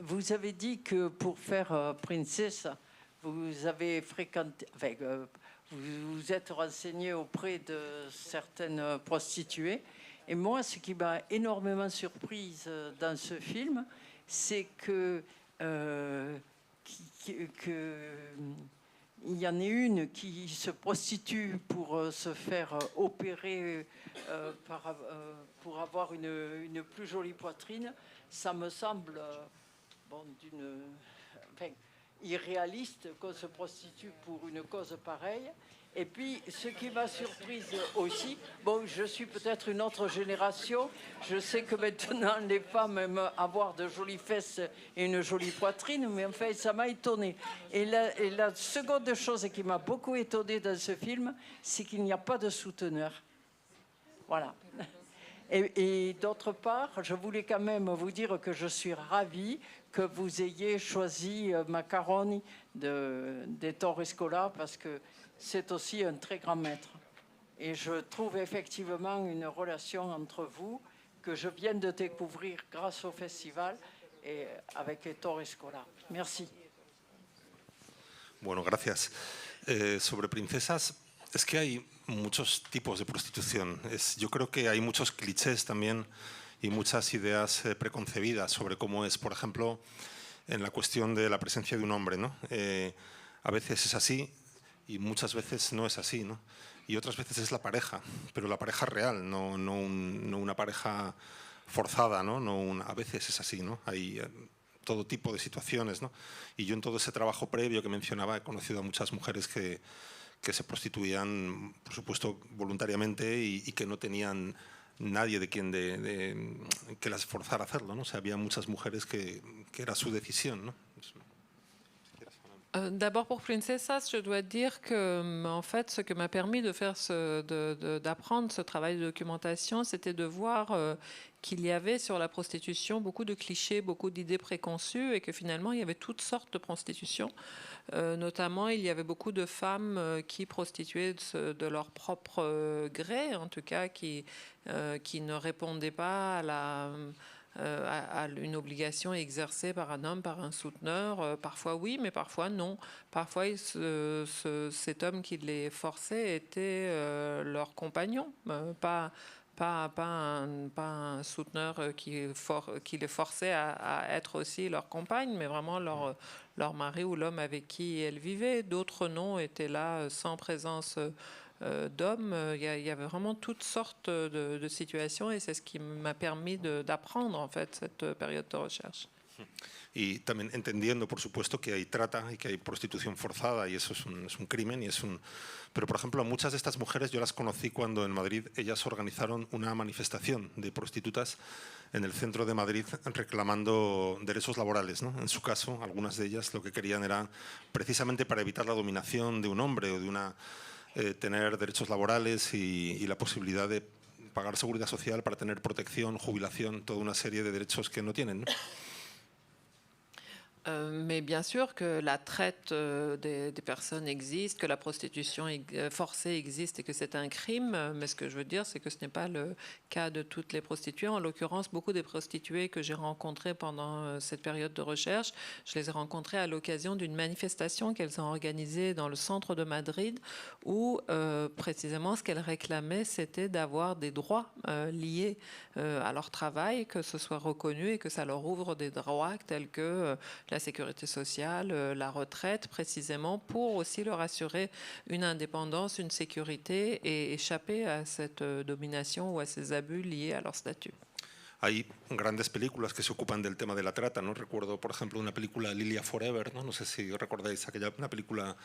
Vous avez dit que pour faire Princess, vous avez fréquenté, vous vous êtes renseigné auprès de certaines prostituées. Et moi, ce qui m'a énormément surprise dans ce film, c'est que il y en ait une qui se prostitue pour se faire opérer pour avoir une plus jolie poitrine. Ça me semble irréaliste qu'on se prostitue pour une cause pareille. Et puis, ce qui m'a surprise aussi, je suis peut-être une autre génération, je sais que maintenant les femmes aiment avoir de jolies fesses et une jolie poitrine, mais en fait, ça m'a étonnée. Et la seconde chose qui m'a beaucoup étonnée dans ce film, c'est qu'il n'y a pas de souteneur. Voilà. Et d'autre part, je voulais quand même vous dire que je suis ravie que vous ayez choisi Macaroni d'Ettore Scola parce que c'est aussi un très grand maître. Et je trouve effectivement une relation entre vous que je viens de découvrir grâce au festival et avec Ettore Scola. Merci. Bueno, gracias. Sobre Princesas, es que hay muchos tipos de prostitución. Yo creo que hay muchos clichés también y muchas ideas preconcebidas sobre cómo es, por ejemplo, en la cuestión de la presencia de un hombre, ¿no? A veces es así y muchas veces no es así, ¿no? Y otras veces es la pareja, pero la pareja real, no una pareja forzada, ¿no? A veces es así, ¿no? Hay todo tipo de situaciones, ¿no? Y yo en todo ese trabajo previo que mencionaba he conocido a muchas mujeres que se prostituían, por supuesto, voluntariamente y que no tenían nadie que las forzara a hacerlo, ¿no? O sea, había muchas mujeres que era su decisión, ¿no? D'abord pour Princessas, je dois dire que en fait, ce que m'a permis de faire d'apprendre ce travail de documentation, c'était de voir qu'il y avait sur la prostitution beaucoup de clichés, beaucoup d'idées préconçues et que finalement il y avait toutes sortes de prostitution. Notamment, il y avait beaucoup de femmes qui prostituaient de leur propre gré, en tout cas, qui ne répondaient pas à une obligation exercée par un homme, par un souteneur. Parfois oui, mais parfois non. Parfois, cet homme qui les forçait était leur compagnon, pas un souteneur qui les forçait à être aussi leur compagne, mais vraiment leur mari ou l'homme avec qui elles vivaient. D'autres non étaient là sans présence d'hommes. Il y avait vraiment toutes sortes de situations et c'est ce qui m'a permis d'apprendre en fait cette période de recherche. Y también entendiendo, por supuesto, que hay trata y que hay prostitución forzada y eso es un crimen y es un... Pero, por ejemplo, muchas de estas mujeres yo las conocí cuando en Madrid ellas organizaron una manifestación de prostitutas en el centro de Madrid reclamando derechos laborales, ¿no? En su caso, algunas de ellas lo que querían era precisamente para evitar la dominación de un hombre o de una... tener derechos laborales y la posibilidad de pagar seguridad social para tener protección, jubilación, toda una serie de derechos que no tienen, ¿no? Mais bien sûr que la traite des personnes existe, que la prostitution forcée existe et que c'est un crime. Mais ce que je veux dire, c'est que ce n'est pas le cas de toutes les prostituées. En l'occurrence, beaucoup des prostituées que j'ai rencontrées pendant cette période de recherche, je les ai rencontrées à l'occasion d'une manifestation qu'elles ont organisée dans le centre de Madrid où précisément ce qu'elles réclamaient, c'était d'avoir des droits liés à leur travail, que ce soit reconnu et que ça leur ouvre des droits tels que la sécurité sociale, la retraite, précisément pour aussi leur assurer une indépendance, une sécurité et échapper à cette domination ou à ces abus liés à leur statut. Hay grandes películas que se ocupan del tema de la trata, ¿no? Recuerdo, por ejemplo, una película Lilia Forever, ¿no? No sé si recordáis una película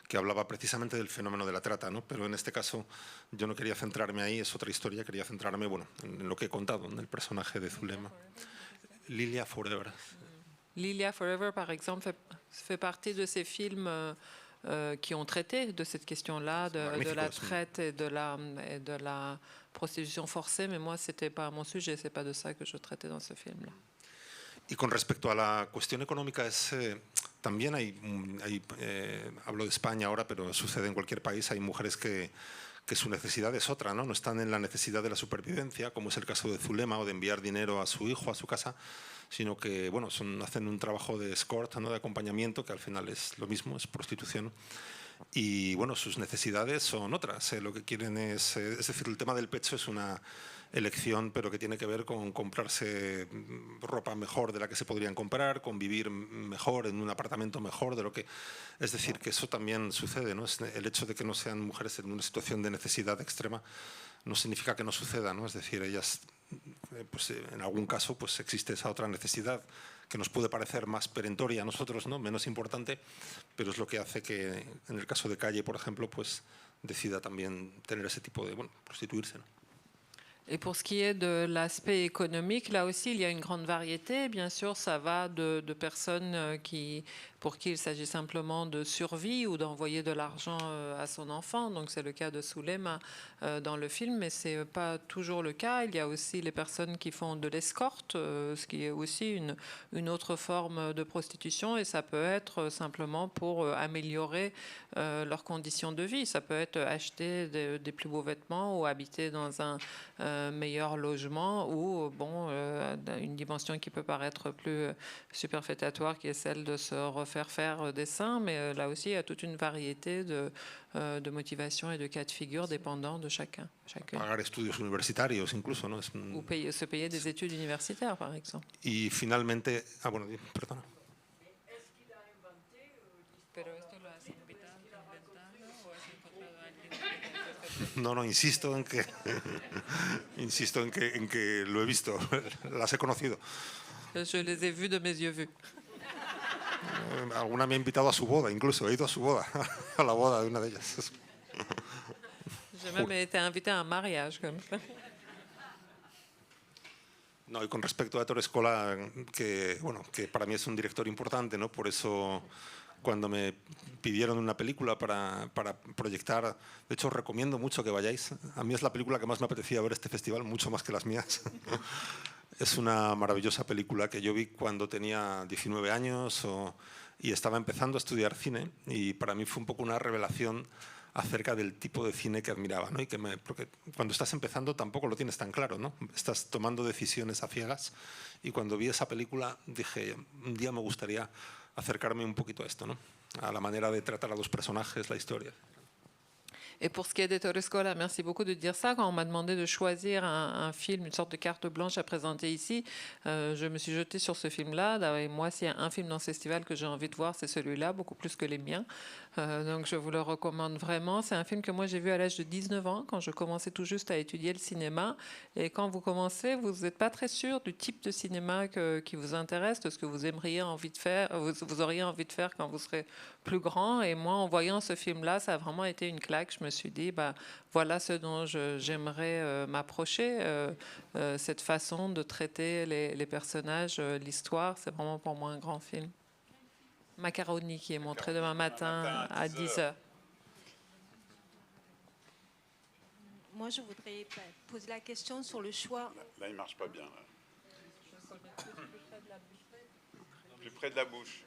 que hablaba precisamente del fenómeno de la trata, ¿no? Pero en este caso yo no quería centrarme ahí, es otra historia, quería centrarme, bueno, en lo que he contado, en el personaje de Zulema. Lilia Forever. Lilia Forever, par exemple, fait partie de ces films qui ont traité de cette question-là, de la traite et de la prostitution forcée, mais moi, ce n'était pas mon sujet, ce n'est pas de ça que je traitais dans ce film-là. Y con respecto a la cuestión económica, también hablo de España ahora, pero sucede en cualquier país, hay mujeres que su necesidad es otra, ¿no? No están en la necesidad de la supervivencia, como es el caso de Zulema, o de enviar dinero a su hijo, a su casa, sino que bueno, hacen un trabajo de escort, ¿no? De acompañamiento, que al final es lo mismo, es prostitución. Y bueno, sus necesidades son otras. Lo que quieren es decir, el tema del pecho es una elección, pero que tiene que ver con comprarse ropa mejor de la que se podrían comprar, con vivir mejor en un apartamento mejor de lo que... Es decir, que eso también sucede, ¿no? El hecho de que no sean mujeres en una situación de necesidad extrema no significa que no suceda, ¿no? Es decir, ellas, pues en algún caso, pues existe esa otra necesidad que nos puede parecer más perentoria a nosotros, ¿no? Menos importante, pero es lo que hace que, en el caso de Calle, por ejemplo, pues decida también tener ese tipo de, bueno, prostituirse, ¿no? Et pour ce qui est de l'aspect économique, là aussi, il y a une grande variété. Bien sûr, ça va de personnes pour qui il s'agit simplement de survie ou d'envoyer de l'argent à son enfant. Donc, c'est le cas de Zulema dans le film, mais ce n'est pas toujours le cas. Il y a aussi les personnes qui font de l'escorte, ce qui est aussi une autre forme de prostitution. Et ça peut être simplement pour améliorer leurs conditions de vie. Ça peut être acheter des plus beaux vêtements ou habiter dans un meilleur logement ou une dimension qui peut paraître plus superfétatoire qui est celle de se refaire faire des seins, mais là aussi il y a toute une variété de motivations et de cas de figure dépendant de chacun. Pagar estudios universitarios incluso, ¿no? Ou se payer des études universitaires par exemple. Y finalmente, perdona. No, insisto en que lo he visto, las he conocido. Je les ai vus de mes yeux vus. Alguna me ha invitado a su boda, incluso he ido a su boda, a la boda de una de ellas. J'ai même été invité à un mariage comme ça. No, y con respecto a Ettore Scola, que para mí es un director importante, ¿no? Por eso cuando me pidieron una película para proyectar. De hecho, os recomiendo mucho que vayáis. A mí es la película que más me apetecía ver este festival, mucho más que las mías. Es una maravillosa película que yo vi cuando tenía 19 años y estaba empezando a estudiar cine, y para mí fue un poco una revelación acerca del tipo de cine que admiraba, ¿no? Porque cuando estás empezando tampoco lo tienes tan claro, ¿no? Estás tomando decisiones a ciegas, y cuando vi esa película dije, un día me gustaría acercarme un poquito a esto, ¿no? A la manera de tratar a los personajes, la historia. Et pour ce qui est d'Ettore Scola, merci beaucoup de dire ça. Quand on m'a demandé de choisir un film, une sorte de carte blanche à présenter ici, je me suis jetée sur ce film-là. Et moi, s'il y a un film dans ce festival que j'ai envie de voir, c'est celui-là, beaucoup plus que les miens. Donc je vous le recommande vraiment. C'est un film que moi j'ai vu à l'âge de 19 ans, quand je commençais tout juste à étudier le cinéma. Et quand vous commencez, vous n'êtes pas très sûr du type de cinéma qui vous intéresse, de ce que vous auriez envie de faire quand vous serez plus grand. Et moi, en voyant ce film-là, ça a vraiment été une claque. Je me suis dit, voilà ce dont j'aimerais m'approcher. Cette façon de traiter les personnages, l'histoire, c'est vraiment pour moi un grand film. Macaroni qui est montré demain matin à 10h. Moi, je voudrais poser la question sur le choix. Là, il ne marche pas bien. Plus près de la bouche.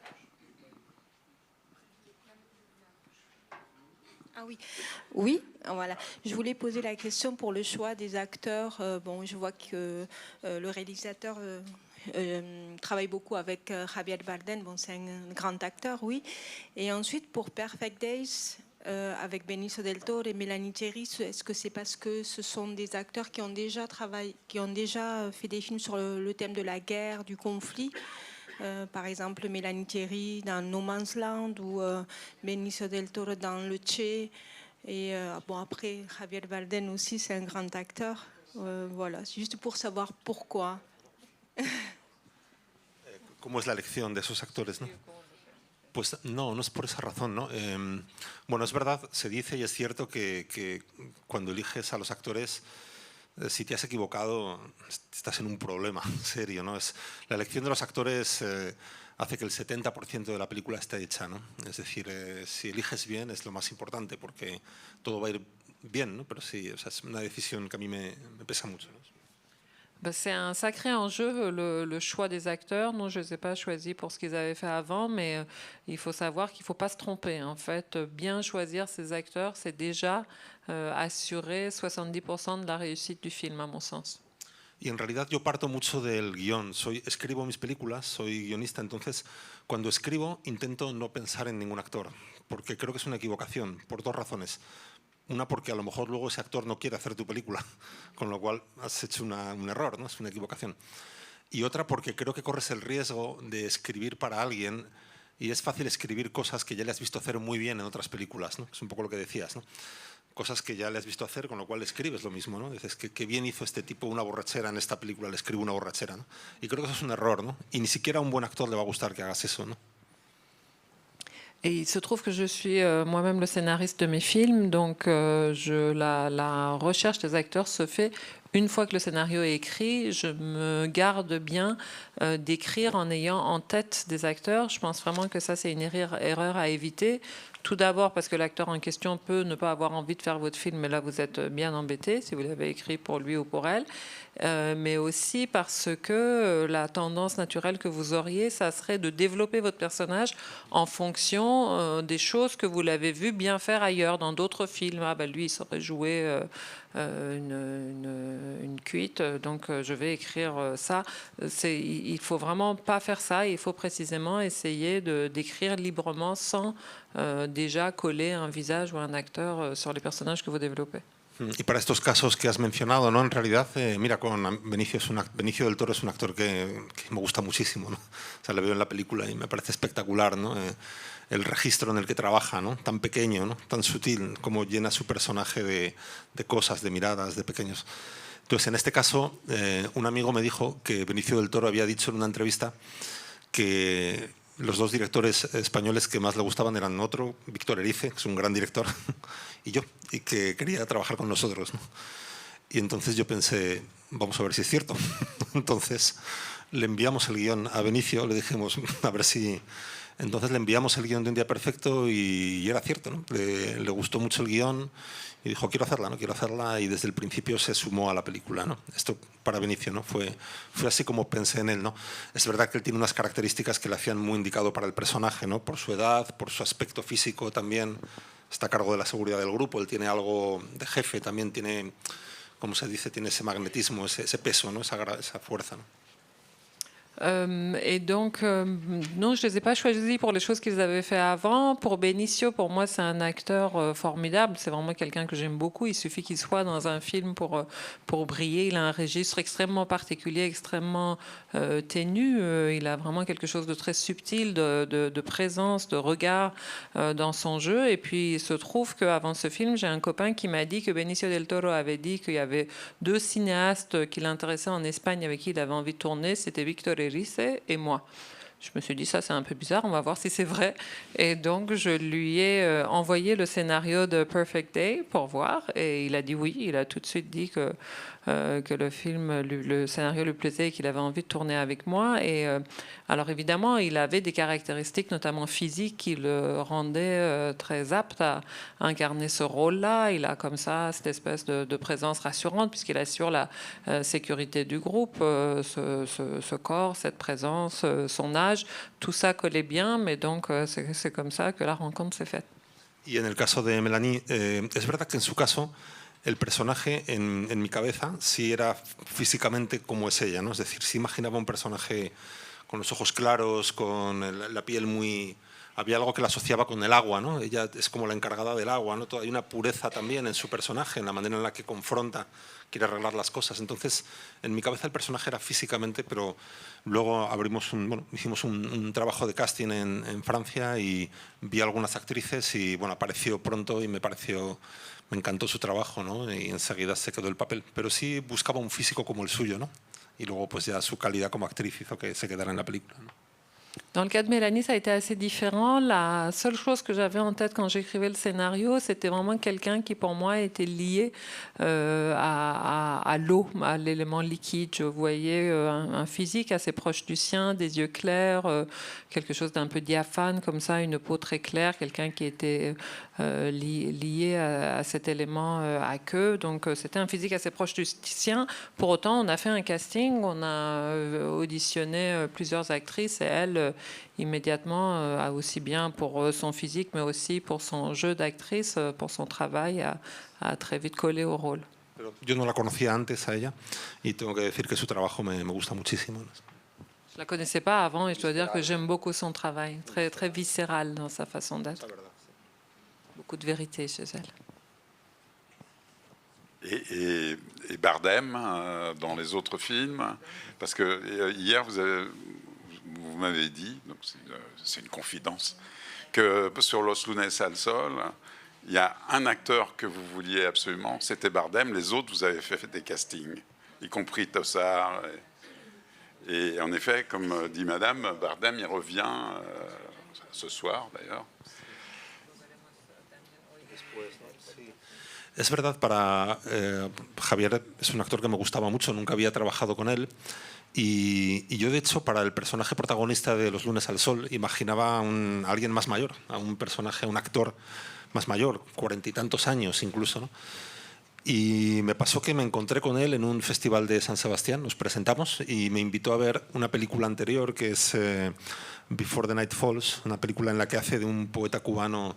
Ah oui, oui, voilà. Je voulais poser la question pour le choix des acteurs. Bon, je vois que le réalisateur travaille beaucoup avec Javier Bardem. Bon, c'est un grand acteur, oui. Et ensuite, pour Perfect Days, avec Benicio del Toro et Mélanie Thierry, est-ce que c'est parce que ce sont des acteurs qui ont déjà fait des films sur le thème de la guerre, du conflit? Par exemple, Mélanie Thierry dans No Man's Land ou Benicio del Toro dans Le Che. Et bon, après, Javier Bardem aussi, c'est un grand acteur. Voilà, c'est juste pour savoir pourquoi. ¿Cómo es la elección de esos actores, no? Pues no es por esa razón, ¿no? Bueno, es verdad, se dice y es cierto que cuando eliges a los actores, si te has equivocado, estás en un problema serio, ¿no? La elección de los actores hace que el 70% de la película esté hecha, ¿no? Es decir, si eliges bien es lo más importante, porque todo va a ir bien, ¿no? Pero sí, o sea, es una decisión que a mí me pesa mucho, ¿no? C'est un sacré enjeu, le choix des acteurs. Non, je ne les ai pas choisis pour ce qu'ils avaient fait avant, mais il faut savoir qu'il ne faut pas se tromper. En fait, bien choisir ses acteurs, c'est déjà assurer 70% de la réussite du film, à mon sens. Y en realidad yo parto mucho del guión. Escribo mis películas, soy guionista, entonces cuando escribo intento no pensar en ningún actor, porque creo que es una equivocación, por dos razones. Una, porque a lo mejor luego ese actor no quiere hacer tu película, con lo cual has hecho un error, ¿no? Es una equivocación. Y otra, porque creo que corres el riesgo de escribir para alguien, y es fácil escribir cosas que ya le has visto hacer muy bien en otras películas, ¿no? Es un poco lo que decías, ¿no? Cosas que ya le has visto hacer, con lo cual escribes lo mismo, ¿no? Dices, qué bien hizo este tipo una borrachera en esta película, le escribo una borrachera, ¿no? Y creo que eso es un error, ¿no? Y ni siquiera a un buen actor le va a gustar que hagas eso, ¿no? Et il se trouve que je suis moi-même le scénariste de mes films, donc la recherche des acteurs se fait une fois que le scénario est écrit. Je me garde bien d'écrire en ayant en tête des acteurs. Je pense vraiment que ça, c'est une erreur à éviter. Tout d'abord parce que l'acteur en question peut ne pas avoir envie de faire votre film, mais là vous êtes bien embêté si vous l'avez écrit pour lui ou pour elle. Mais aussi parce que la tendance naturelle que vous auriez, ça serait de développer votre personnage en fonction des choses que vous l'avez vu bien faire ailleurs, dans d'autres films. Ah ben lui, il saurait jouer une cuite, donc je vais écrire ça. Il ne faut vraiment pas faire ça, il faut précisément essayer d'écrire librement sans déjà coller un visage ou un acteur sur les personnages que vous développez. Y para estos casos que has mencionado, ¿no? En realidad, mira, con Benicio del Toro es un actor que me gusta muchísimo, ¿no? O sea, le veo en la película y me parece espectacular, ¿no? El registro en el que trabaja, ¿no? Tan pequeño, ¿no? Tan sutil, como llena su personaje de cosas, de miradas, de pequeños. Entonces, en este caso, un amigo me dijo que Benicio del Toro había dicho en una entrevista que los dos directores españoles que más le gustaban eran otro, Víctor Erice, que es un gran director, y yo, y que quería trabajar con nosotros, ¿no? Y entonces yo pensé, vamos a ver si es cierto. Entonces le enviamos el guión a Benicio, le dijimos, a ver si Entonces le enviamos el guión de Un día perfecto y era cierto, ¿no? Le gustó mucho el guión y dijo, quiero hacerla, y desde el principio se sumó a la película, ¿no? Esto para Benicio, ¿no? Fue así como pensé en él, ¿no? Es verdad que él tiene unas características que le hacían muy indicado para el personaje, ¿no? Por su edad, por su aspecto físico también, está a cargo de la seguridad del grupo, él tiene algo de jefe, también tiene, como se dice, tiene ese magnetismo, ese peso, ¿no? Esa fuerza, ¿no? Et donc, non, je ne les ai pas choisis pour les choses qu'ils avaient fait avant. Pour Benicio, pour moi, c'est un acteur formidable. C'est vraiment quelqu'un que j'aime beaucoup. Il suffit qu'il soit dans un film pour briller. Il a un registre extrêmement particulier, extrêmement ténu. Il a vraiment quelque chose de très subtil, de présence, de regard dans son jeu. Et puis, il se trouve qu'avant ce film, j'ai un copain qui m'a dit que Benicio del Toro avait dit qu'il y avait 2 cinéastes qui l'intéressaient en Espagne avec qui il avait envie de tourner. C'était Victor Erice et moi. Je me suis dit, ça c'est un peu bizarre, on va voir si c'est vrai. Et donc je lui ai envoyé le scénario de Perfect Day pour voir. Et il a dit oui, il a tout de suite dit que le scénario lui plaisait et qu'il avait envie de tourner avec moi. Et alors évidemment, il avait des caractéristiques, notamment physiques, qui le rendaient très apte à incarner ce rôle-là. Il a comme ça cette espèce de présence rassurante, puisqu'il assure la sécurité du groupe, ce corps, cette présence, son âge, tout ça collait bien, mais donc c'est comme ça que la rencontre s'est faite. Y en el caso de Mélanie, es verdad que en su caso el personaje en mi cabeza sí era físicamente como es ella, ¿no? Es decir, sí imaginaba un personaje con los ojos claros, con la piel muy... Había algo que la asociaba con el agua, ¿no? Ella es como la encargada del agua, ¿no? Hay una pureza también en su personaje, en la manera en la que confronta, quiere arreglar las cosas. Entonces, en mi cabeza el personaje era físicamente, pero luego hicimos un trabajo de casting en Francia y vi algunas actrices y bueno, apareció pronto y me encantó su trabajo, ¿no? Y enseguida se quedó el papel. Pero sí buscaba un físico como el suyo, ¿no? Y luego pues ya su calidad como actriz hizo que se quedara en la película, ¿no? Dans le cas de Mélanie, ça a été assez différent. La seule chose que j'avais en tête quand j'écrivais le scénario, c'était vraiment quelqu'un qui, pour moi, était lié à l'eau, à l'élément liquide. Je voyais un physique assez proche du sien, des yeux clairs, quelque chose d'un peu diaphane, comme ça, une peau très claire, quelqu'un qui était lié à cet élément à queue. Donc, c'était un physique assez proche du sien. Pour autant, on a fait un casting, on a auditionné plusieurs actrices et elle, immédiatement, aussi bien pour son physique, mais aussi pour son jeu d'actrice, pour son travail, a très vite collé au rôle. Yo no la conocía antes a ella y tengo que decir que su trabajo me gusta muchísimo. Je la connaissais pas avant et je dois dire que j'aime beaucoup son travail, très, très viscéral dans sa façon d'être. Beaucoup de vérité chez elle. Et Bardem dans les autres films, parce que hier vous m'avez dit, donc c'est une confidence, que sur Los Lunes al Sol, il y a un acteur que vous vouliez absolument, c'était Bardem. Les autres, vous avez fait des castings, y compris Tossard. Et en effet, comme dit Madame, Bardem, il revient ce soir d'ailleurs. Es verdad, para Javier es un actor que me gustaba mucho, nunca había trabajado con él. Y yo, de hecho, para el personaje protagonista de Los Lunes al Sol, imaginaba a alguien más mayor, a un personaje, a un actor más mayor, 40 y tantos años incluso, ¿no? Y me pasó que me encontré con él en un festival de San Sebastián, nos presentamos y me invitó a ver una película anterior que es Before the Night Falls, una película en la que hace de un poeta cubano,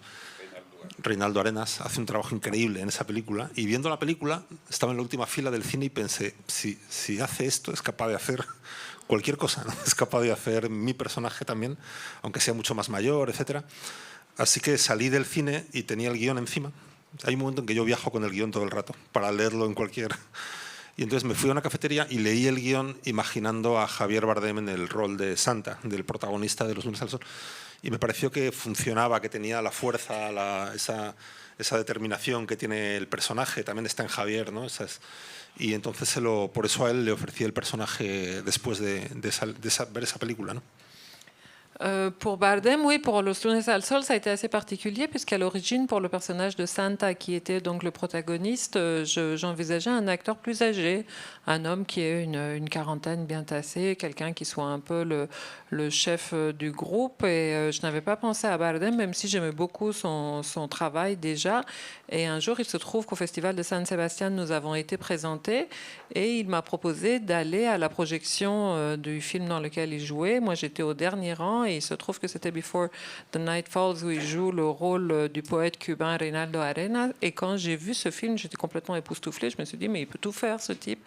Reinaldo Arenas, hace un trabajo increíble en esa película. Y viendo la película, estaba en la última fila del cine y pensé, si hace esto, es capaz de hacer cualquier cosa, ¿no? Es capaz de hacer mi personaje también, aunque sea mucho más mayor, etc. Así que salí del cine y tenía el guión encima. Hay un momento en que yo viajo con el guión todo el rato, para leerlo en cualquier... Y entonces me fui a una cafetería y leí el guión imaginando a Javier Bardem en el rol de Santa, del protagonista de Los Lunes al Sol. Y me pareció que funcionaba, que tenía la fuerza, esa determinación que tiene el personaje, también está en Javier, ¿no? Y entonces por eso a él le ofrecí el personaje después de ver esa película, ¿no? Pour Bardem, oui, pour Los Lunes al Sol, ça a été assez particulier puisqu'à l'origine, pour le personnage de Santa, qui était donc le protagoniste, j'envisageais un acteur plus âgé, un homme qui ait une quarantaine bien tassée, quelqu'un qui soit un peu le chef du groupe. Et je n'avais pas pensé à Bardem, même si j'aimais beaucoup son travail déjà. Et un jour, il se trouve qu'au Festival de San Sebastián, nous avons été présentés et il m'a proposé d'aller à la projection du film dans lequel il jouait. Moi, j'étais au dernier rang et il se trouve que c'était Before the Night Falls où il joue le rôle du poète cubain Reinaldo Arenas. Et quand j'ai vu ce film, j'étais complètement époustouflée. Je me suis dit, mais il peut tout faire, ce type.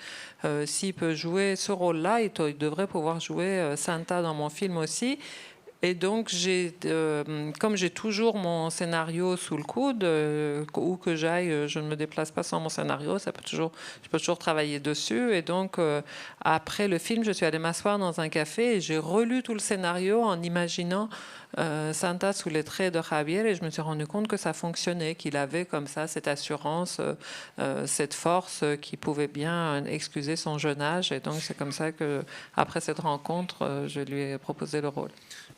S'il peut jouer ce rôle-là, il devrait pouvoir jouer Santa dans mon film aussi. Et donc, comme j'ai toujours mon scénario sous le coude, où que j'aille, je ne me déplace pas sans mon scénario, je peux toujours travailler dessus. Et donc, après le film, je suis allée m'asseoir dans un café et j'ai relu tout le scénario en imaginant Santa sous les traits de Javier, et je me suis rendu compte que ça fonctionnait, qu'il avait comme ça cette assurance, cette force qui pouvait bien excuser son jeune âge. Et donc, c'est comme ça que, après cette rencontre, je lui ai proposé le rôle.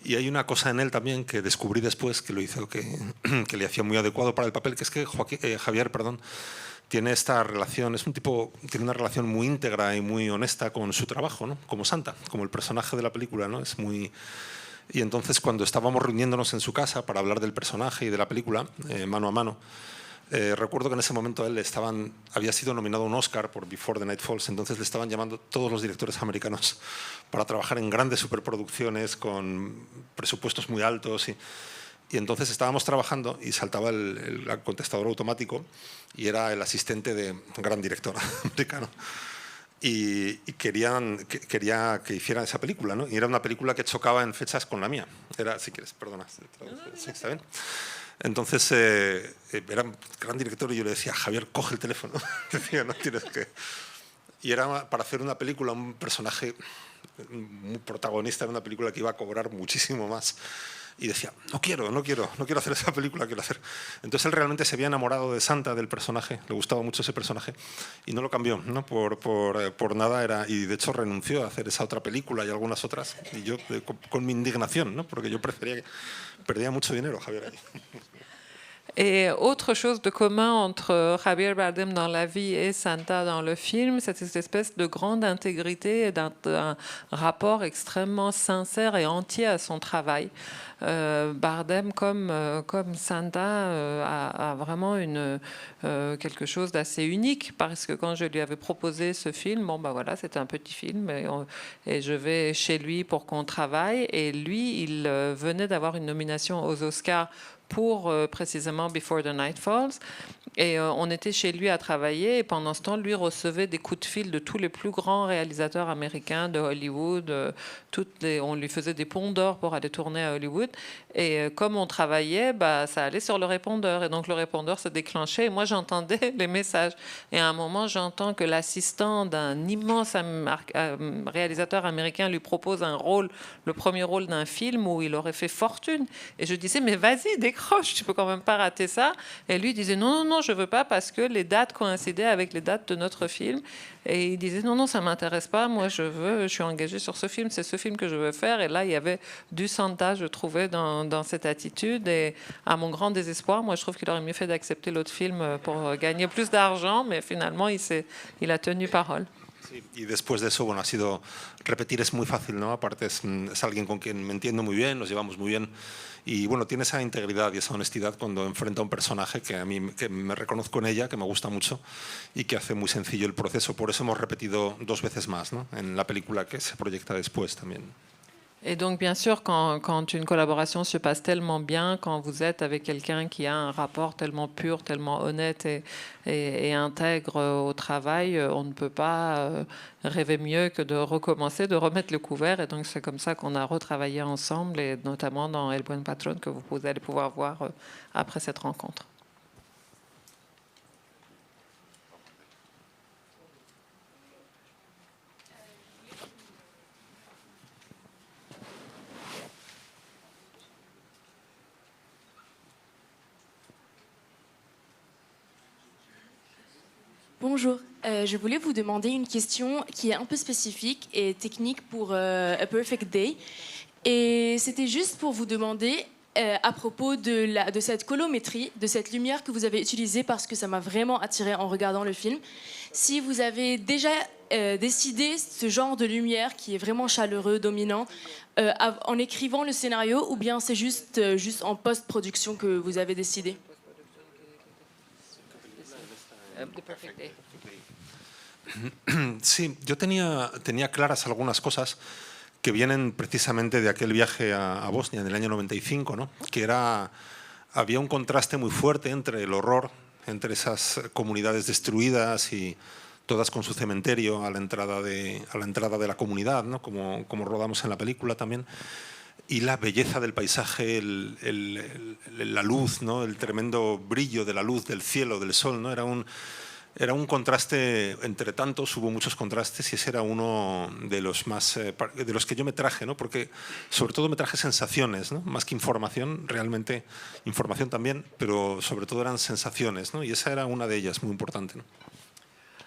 Y hay una cosa en él también que descubrí después que lo hizo, que le hacía muy adecuado para el papel, que es que Javier, tiene esta relación, es un tipo, tiene una relación muy íntegra y muy honesta con su trabajo, ¿no? Como Santa, como el personaje de la película, ¿no? Es muy... Y entonces, cuando estábamos reuniéndonos en su casa para hablar del personaje y de la película, mano a mano, recuerdo que en ese momento él había sido nominado a un Oscar por Before the Night Falls, entonces le estaban llamando todos los directores americanos para trabajar en grandes superproducciones con presupuestos muy altos. Y entonces estábamos trabajando y saltaba el contestador automático y era el asistente de un gran director americano. Y quería que hiciera esa película, ¿no? Y era una película que chocaba en fechas con la mía. Era, si quieres, perdona, sí, está bien. Entonces, era un gran director y yo le decía, Javier, coge el teléfono. Decía, no tienes que... Y era para hacer una película, un personaje muy protagonista, era una película que iba a cobrar muchísimo más. Y decía, no quiero hacer esa película, quiero hacer... Entonces él realmente se había enamorado de Santa, del personaje, le gustaba mucho ese personaje, y no lo cambió, ¿no? Por nada, y de hecho renunció a hacer esa otra película y algunas otras, y yo con mi indignación, ¿no? Porque yo perdía mucho dinero, Javier, ahí. Et autre chose de commun entre Javier Bardem dans la vie et Santa dans le film, c'est cette espèce de grande intégrité et d'un rapport extrêmement sincère et entier à son travail. Bardem, comme Santa, a vraiment quelque chose d'assez unique, parce que quand je lui avais proposé ce film, voilà, c'était un petit film et je vais chez lui pour qu'on travaille, et lui, il venait d'avoir une nomination aux Oscars pour précisément Before the Night Falls. Et on était chez lui à travailler, et pendant ce temps, lui recevait des coups de fil de tous les plus grands réalisateurs américains de Hollywood. On lui faisait des ponts d'or pour aller tourner à Hollywood. Et comme on travaillait, ça allait sur le répondeur. Et donc le répondeur se déclenchait, et moi j'entendais les messages. Et à un moment, j'entends que l'assistant d'un immense réalisateur américain lui propose le premier rôle d'un film où il aurait fait fortune. Et je disais, mais vas-y, décroche, tu peux quand même pas rater ça. Et lui disait, non, je veux pas, parce que les dates coïncidaient avec les dates de notre film. Et il disait, non, ça m'intéresse pas, moi je suis engagé sur ce film, c'est ce film que je veux faire. Et là, il y avait du Santa, je trouvais, dans cette attitude. Et à mon grand désespoir, moi je trouve qu'il aurait mieux fait d'accepter l'autre film pour gagner plus d'argent, mais finalement il a tenu parole. Sí, y después de eso, bueno, repetir es muy fácil, ¿no? Aparte es alguien con quien me entiendo muy bien, nos llevamos muy bien, y bueno, tiene esa integridad y esa honestidad cuando enfrenta a un personaje que me reconozco en ella, que me gusta mucho y que hace muy sencillo el proceso. Por eso hemos repetido 2 veces más, ¿no? En la película que se proyecta después también. Et donc, bien sûr, quand une collaboration se passe tellement bien, quand vous êtes avec quelqu'un qui a un rapport tellement pur, tellement honnête et intègre au travail, on ne peut pas rêver mieux que de recommencer, de remettre le couvert. Et donc, c'est comme ça qu'on a retravaillé ensemble, et notamment dans El Buen Patrón, que vous allez pouvoir voir après cette rencontre. Bonjour, je voulais vous demander une question qui est un peu spécifique et technique pour A Perfect Day. Et c'était juste pour vous demander, à propos de cette colométrie, de cette lumière que vous avez utilisée, parce que ça m'a vraiment attirée en regardant le film, si vous avez déjà décidé ce genre de lumière qui est vraiment chaleureux, dominant, en écrivant le scénario, ou bien c'est juste en post-production que vous avez décidé? Sí, yo tenía claras algunas cosas que vienen precisamente de aquel viaje a Bosnia en el año 95, ¿no? Que había un contraste muy fuerte entre el horror, entre esas comunidades destruidas y todas con su cementerio a la entrada de la comunidad, ¿no? Como rodamos en la película también, y la belleza del paisaje, la luz, ¿no? El tremendo brillo de la luz, del cielo, del sol, ¿no? Era un contraste, entre tantos, hubo muchos contrastes y ese era uno de los más de los que yo me traje, ¿no? Porque sobre todo me traje sensaciones, ¿no? Más que información, realmente información también, pero sobre todo eran sensaciones, ¿no? Y esa era una de ellas, muy importante, ¿no?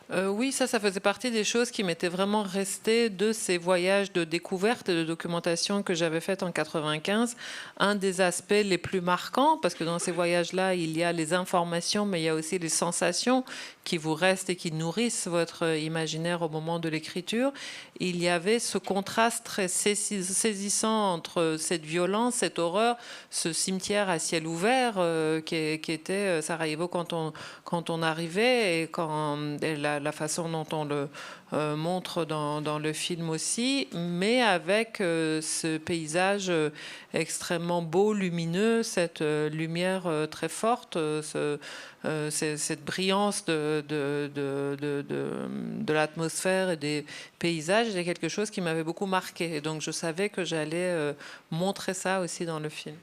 Oui, ça faisait partie des choses qui m'étaient vraiment restées de ces voyages de découverte et de documentation que j'avais fait en 95. Un des aspects les plus marquants, parce que dans ces voyages-là, il y a les informations, mais il y a aussi les sensations qui vous restent et qui nourrissent votre imaginaire au moment de l'écriture. Il y avait ce contraste très saisissant entre cette violence, cette horreur, ce cimetière à ciel ouvert qui était Sarajevo quand on arrivait, et la façon dont on le montre dans le film aussi, mais avec ce paysage extrêmement beau, lumineux, cette lumière très forte, cette brillance de l'atmosphère et des paysages. C'est quelque chose qui m'avait beaucoup marqué. Et donc je savais que j'allais montrer ça aussi dans le film.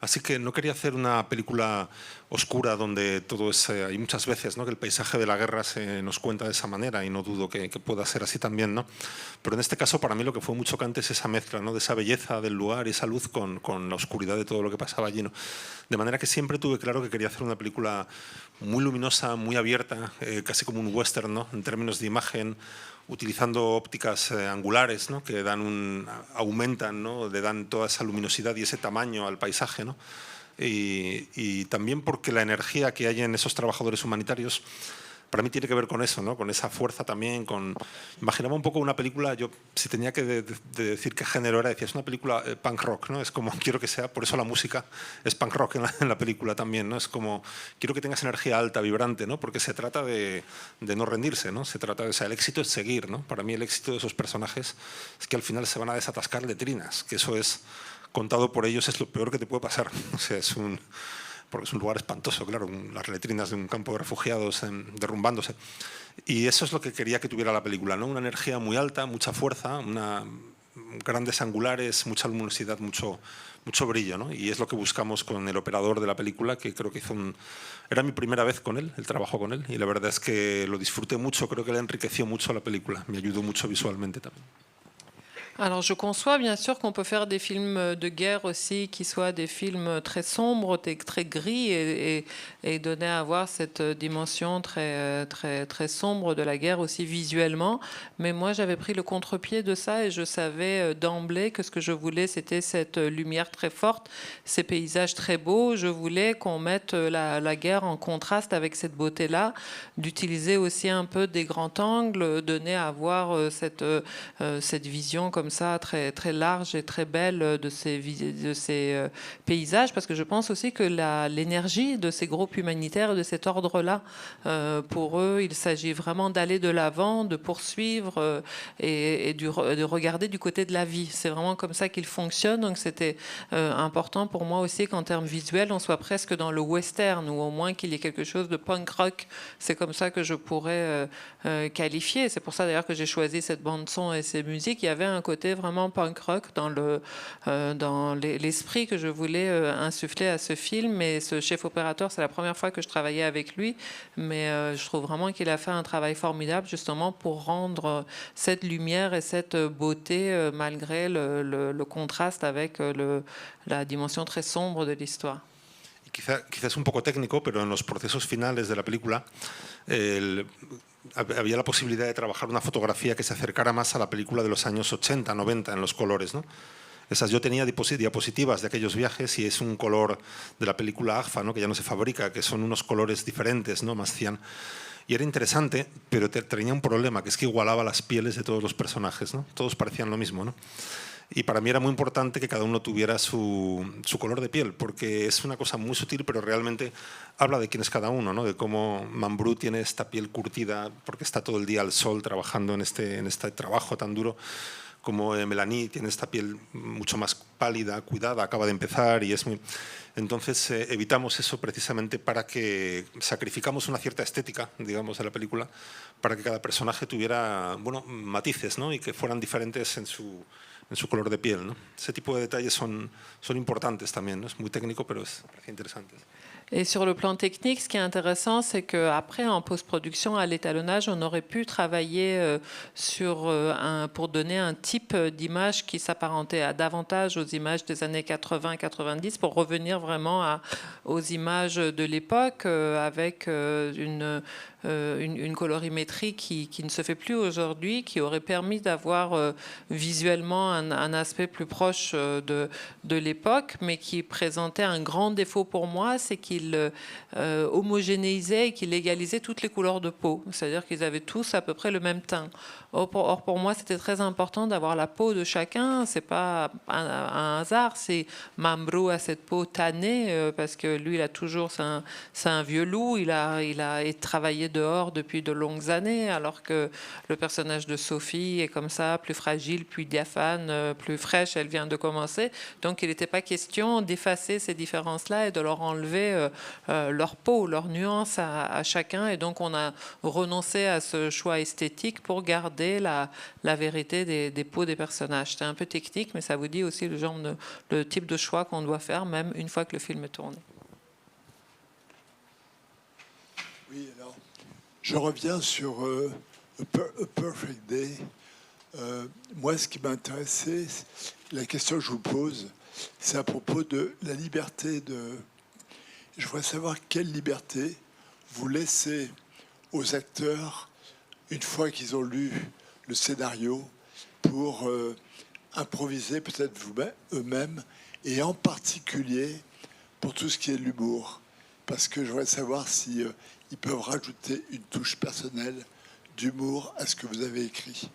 Así que no quería hacer una película oscura donde todo es... hay muchas veces, ¿no?, que el paisaje de la guerra se nos cuenta de esa manera y no dudo que pueda ser así también, ¿no? Pero en este caso para mí lo que fue muy chocante es esa mezcla, ¿no?, de esa belleza del lugar y esa luz con la oscuridad de todo lo que pasaba allí, ¿no? De manera que siempre tuve claro que quería hacer una película muy luminosa, muy abierta, casi como un western, ¿no?, en términos de imagen, utilizando ópticas angulares, ¿no?, que aumentan, ¿no?, le dan toda esa luminosidad y ese tamaño al paisaje, ¿no? Y también porque la energía que hay en esos trabajadores humanitarios para mí tiene que ver con eso, ¿no?, con esa fuerza también. Imaginaba un poco una película, yo si tenía que decir qué género era, decía, es una película punk rock, ¿no? Es como quiero que sea, por eso la música es punk rock en la película también, ¿no? Es como quiero que tengas energía alta, vibrante, ¿no? Porque se trata de no rendirse, ¿no? Se trata de, o sea, el éxito es seguir, ¿no? Para mí el éxito de esos personajes es que al final se van a desatascar letrinas, que eso es, contado por ellos, es lo peor que te puede pasar. O sea, porque es un lugar espantoso, claro, las letrinas de un campo de refugiados derrumbándose. Y eso es lo que quería que tuviera la película, ¿no? Una energía muy alta, mucha fuerza, grandes angulares, mucha luminosidad, mucho brillo, ¿no? Y es lo que buscamos con el operador de la película, que creo que era mi primera vez con él, el trabajo con él, y la verdad es que lo disfruté mucho, creo que le enriqueció mucho la película, me ayudó mucho visualmente también. Alors je conçois bien sûr qu'on peut faire des films de guerre aussi qui soient des films très sombres, très gris et donner à voir cette dimension très, très, très sombre de la guerre aussi visuellement. Mais moi j'avais pris le contre-pied de ça et je savais d'emblée que ce que je voulais c'était cette lumière très forte, ces paysages très beaux. Je voulais qu'on mette la guerre en contraste avec cette beauté-là, d'utiliser aussi un peu des grands angles, donner à voir cette vision comme ça très, très large et très belle de ces paysages, parce que je pense aussi que l'énergie de ces groupes humanitaires, de cet ordre-là, pour eux, il s'agit vraiment d'aller de l'avant, de poursuivre et de regarder du côté de la vie. C'est vraiment comme ça qu'ils fonctionnent, donc c'était important pour moi aussi qu'en termes visuels, on soit presque dans le western, ou au moins qu'il y ait quelque chose de punk rock. C'est comme ça que je pourrais qualifier. C'est pour ça d'ailleurs que j'ai choisi cette bande-son et ces musiques. Il y avait un côté vraiment punk rock dans l'esprit que je voulais insuffler à ce film. Et ce chef opérateur, c'est la première fois que je travaillais avec lui, mais je trouve vraiment qu'il a fait un travail formidable justement pour rendre cette lumière et cette beauté malgré le contraste avec la dimension très sombre de l'histoire. Quizás un poco técnico, pero en los procesos finales de la película había la posibilidad de trabajar una fotografía que se acercara más a la película de los años 80, 90 en los colores, ¿no? Yo tenía diapositivas de aquellos viajes y es un color de la película Agfa, ¿no? Que ya no se fabrica, que son unos colores diferentes, ¿no? Más cian. Y era interesante, pero tenía un problema, que es que igualaba las pieles de todos los personajes, ¿no? Todos parecían lo mismo, ¿no? Y para mí era muy importante que cada uno tuviera su color de piel, porque es una cosa muy sutil, pero realmente habla de quién es cada uno, ¿no? De cómo Mambrú tiene esta piel curtida porque está todo el día al sol trabajando en este trabajo tan duro, como Melanie tiene esta piel mucho más pálida, cuidada, acaba de empezar y es muy... Entonces evitamos eso precisamente para que sacrificamos una cierta estética, digamos, de la película, para que cada personaje tuviera, bueno, matices, ¿no? Y que fueran diferentes en su color de piel, ¿no? Ese tipo de detalles son importantes también, ¿no? Es muy técnico, pero me parece interesante. Et sur le plan technique, ce qui est intéressant, c'est qu'après, en post-production, à l'étalonnage, on aurait pu travailler pour donner un type d'image qui s'apparentait à davantage aux images des années 80-90, pour revenir vraiment aux images de l'époque, avec une colorimétrie qui ne se fait plus aujourd'hui, qui aurait permis d'avoir visuellement un aspect plus proche de l'époque, mais qui présentait un grand défaut pour moi, c'est qu'il homogénéisait et qu'il égalisait toutes les couleurs de peau. C'est-à-dire qu'ils avaient tous à peu près le même teint. Or pour moi, c'était très important d'avoir la peau de chacun. C'est pas un hasard. C'est Mambrú a cette peau tannée parce que lui, il a toujours, c'est un vieux loup. Il a travaillé dehors depuis de longues années, alors que le personnage de Sophie est comme ça, plus fragile, plus diaphane, plus fraîche. Elle vient de commencer. Donc, il n'était pas question d'effacer ces différences-là et de leur enlever leur peau, leur nuance à chacun. Et donc, on a renoncé à ce choix esthétique pour garder la vérité des peaux des personnages. C'est un peu technique, mais ça vous dit aussi le type de choix qu'on doit faire, même une fois que le film est tourné. Oui, alors, je reviens sur A Perfect Day. Moi, ce qui m'a intéressé, la question que je vous pose, c'est à propos de la liberté de... Je voudrais savoir quelle liberté vous laissez aux acteurs une fois qu'ils ont lu le scénario pour improviser peut-être eux-mêmes et en particulier pour tout ce qui est l'humour. Parce que je voudrais savoir si ils peuvent rajouter une touche personnelle d'humour à ce que vous avez écrit.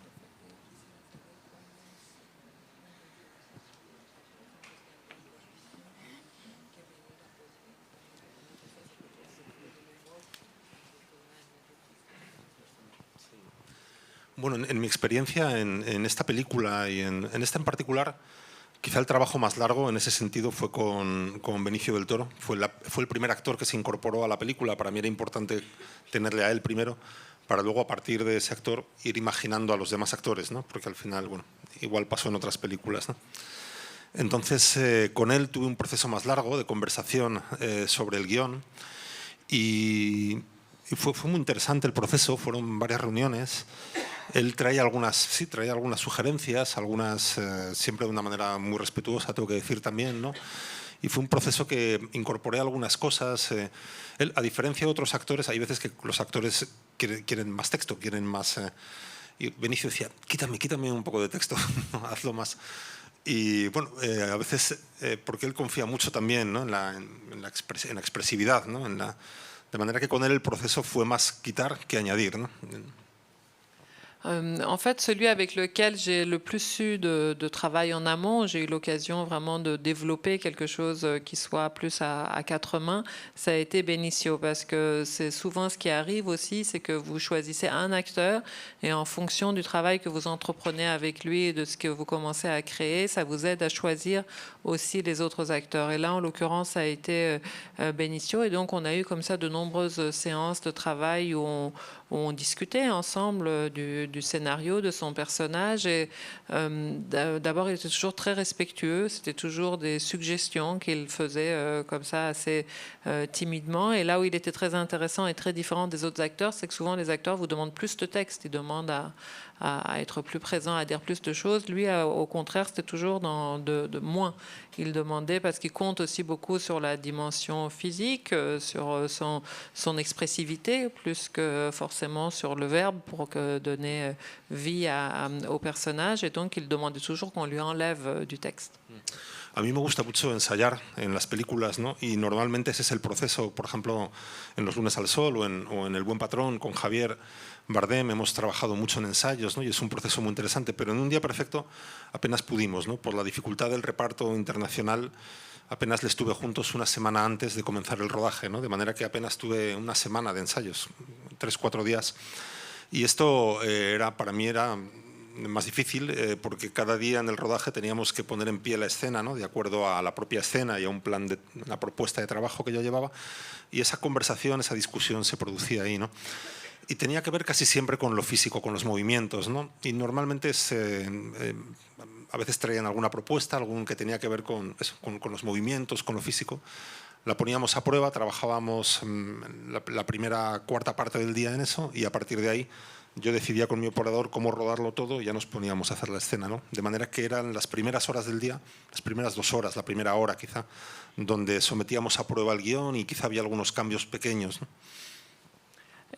Bueno, en mi experiencia en esta película y en esta en particular, quizá el trabajo más largo en ese sentido fue con Benicio del Toro. Fue el primer actor que se incorporó a la película. Para mí era importante tenerle a él primero, para luego a partir de ese actor ir imaginando a los demás actores, ¿no? Porque al final, bueno, igual pasó en otras películas, ¿no? Entonces, con él tuve un proceso más largo de conversación sobre el guión y fue muy interesante el proceso. Fueron varias reuniones. Él traía algunas sugerencias, algunas siempre de una manera muy respetuosa, tengo que decir también, ¿no? Y fue un proceso que incorporé algunas cosas. Él, a diferencia de otros actores, hay veces que los actores quieren más texto, quieren más... y Benicio decía, quítame un poco de texto, hazlo más. Y bueno, a veces, porque él confía mucho también, ¿no? en la expresividad, ¿no? De manera que con él el proceso fue más quitar que añadir, ¿no? En fait, celui avec lequel j'ai le plus eu de travail en amont, j'ai eu l'occasion vraiment de développer quelque chose qui soit plus à quatre mains, ça a été Benicio, parce que c'est souvent ce qui arrive aussi, c'est que vous choisissez un acteur et en fonction du travail que vous entreprenez avec lui et de ce que vous commencez à créer, ça vous aide à choisir aussi les autres acteurs. Et là, en l'occurrence, ça a été Benicio, et donc on a eu comme ça de nombreuses séances de travail où on discutait ensemble du scénario, de son personnage. Et d'abord, il était toujours très respectueux. C'était toujours des suggestions qu'il faisait comme ça, assez timidement. Et là où il était très intéressant et très différent des autres acteurs, c'est que souvent les acteurs vous demandent plus de texte. Ils demandent à être plus présent, à dire plus de choses. Lui, au contraire, c'était toujours de moins. Il demandait, parce qu'il compte aussi beaucoup sur la dimension physique, sur son expressivité, plus que forcément sur le verbe, pour donner donner vie au personnage, et donc il demandait toujours qu'on lui enlève du texte. A mí me gusta mucho ensayar en las películas, ¿no? Y normalmente ese es el proceso. Por ejemplo, en Los lunes al sol o en El buen patrón con Javier Bardem hemos trabajado mucho en ensayos, ¿no? Y es un proceso muy interesante. Pero en Un día perfecto apenas pudimos, ¿no? Por la dificultad del reparto internacional, apenas les tuve juntos una semana antes de comenzar el rodaje, ¿no? De manera que apenas tuve una semana de ensayos, 3-4 días. Y esto para mí era más difícil porque cada día en el rodaje teníamos que poner en pie la escena, ¿no? De acuerdo a la propia escena y a un plan de la propuesta de trabajo que yo llevaba, y esa conversación, esa discusión se producía ahí, ¿no? Y tenía que ver casi siempre con lo físico, con los movimientos, ¿no? Y normalmente a veces traían alguna propuesta, algún que tenía que ver con los movimientos, con lo físico. La poníamos a prueba, trabajábamos la primera cuarta parte del día en eso, y a partir de ahí yo decidía con mi operador cómo rodarlo todo y ya nos poníamos a hacer la escena, ¿no? De manera que eran las primeras horas del día, las primeras 2 horas, la primera hora quizá, donde sometíamos a prueba el guión y quizá había algunos cambios pequeños, ¿no?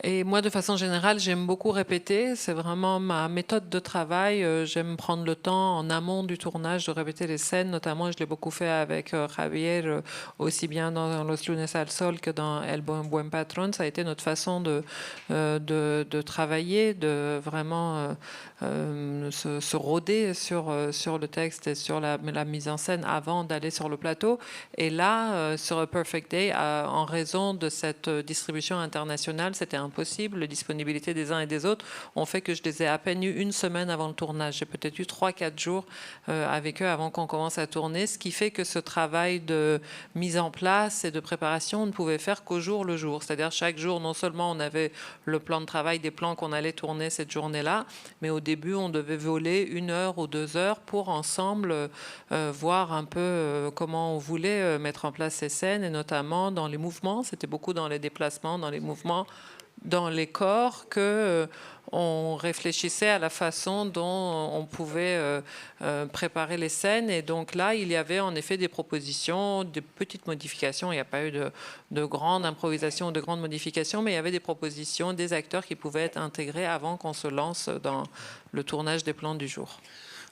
Et moi, de façon générale, j'aime beaucoup répéter. C'est vraiment ma méthode de travail. J'aime prendre le temps en amont du tournage de répéter les scènes. Notamment, je l'ai beaucoup fait avec Javier, aussi bien dans Los lunes al sol que dans El buen patrón. Ça a été notre façon de travailler, de vraiment se rôder sur le texte et sur la mise en scène avant d'aller sur le plateau. Et là, sur A Perfect Day, en raison de cette distribution internationale, c'était impossible. La disponibilité des uns et des autres ont fait que je les ai à peine eu une semaine avant le tournage. J'ai peut-être eu 3-4 jours avec eux avant qu'on commence à tourner, ce qui fait que ce travail de mise en place et de préparation, on ne pouvait faire qu'au jour le jour. C'est-à-dire chaque jour, non seulement on avait le plan de travail des plans qu'on allait tourner cette journée-là, mais au début, on devait voler 1 heure ou 2 heures pour ensemble voir un peu comment on voulait mettre en place ces scènes, et notamment dans les mouvements. C'était beaucoup dans les déplacements, dans les mouvements, dans les corps, que on réfléchissait à la façon dont on pouvait préparer les scènes. Et donc là, il y avait en effet des propositions, des petites modifications. Il n'y a pas eu de grande improvisation ou de grandes modifications, mais il y avait des propositions des acteurs qui pouvaient être intégrés avant qu'on se lance dans le tournage des plans du jour.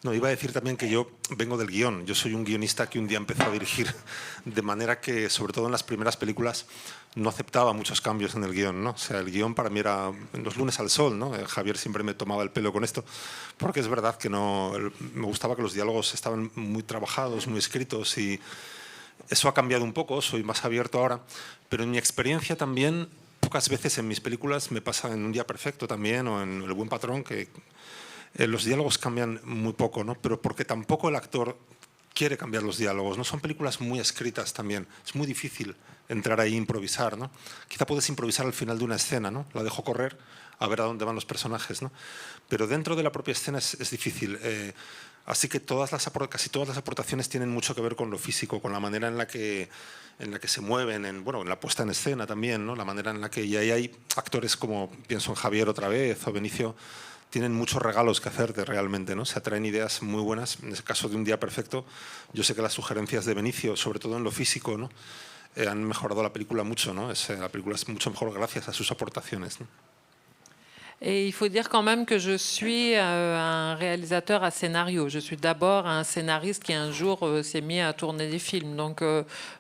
No, iba a decir también que yo vengo del guión. Yo soy un guionista que un día empezó a dirigir, de manera que, sobre todo en las primeras películas, no aceptaba muchos cambios en el guión, ¿no? O sea, el guión para mí era Los lunes al sol, ¿no? Javier siempre me tomaba el pelo con esto, porque es verdad que me gustaba que los diálogos estaban muy trabajados, muy escritos, y eso ha cambiado un poco, soy más abierto ahora, pero en mi experiencia también, pocas veces en mis películas, me pasa en Un día perfecto también, o en El buen patrón, que los diálogos cambian muy poco, ¿no? Pero porque tampoco el actor quiere cambiar los diálogos, ¿no? Son películas muy escritas también. Es muy difícil entrar ahí e improvisar, ¿no? Quizá puedes improvisar al final de una escena, ¿no? La dejo correr a ver a dónde van los personajes, ¿no? Pero dentro de la propia escena es difícil. Así que casi todas las aportaciones tienen mucho que ver con lo físico, con la manera en la que se mueven, en la puesta en escena también, ¿no? La manera en la que... Y ahí hay actores como, pienso en Javier otra vez, o Benicio, tienen muchos regalos que hacerte realmente, ¿no? Se atraen ideas muy buenas. En el caso de Un día perfecto, yo sé que las sugerencias de Benicio, sobre todo en lo físico, ¿no? Han mejorado la película mucho, ¿no? La película es mucho mejor gracias a sus aportaciones, ¿no? Et il faut dire quand même que je suis un réalisateur à scénario. Je suis d'abord un scénariste qui un jour s'est mis à tourner des films. Donc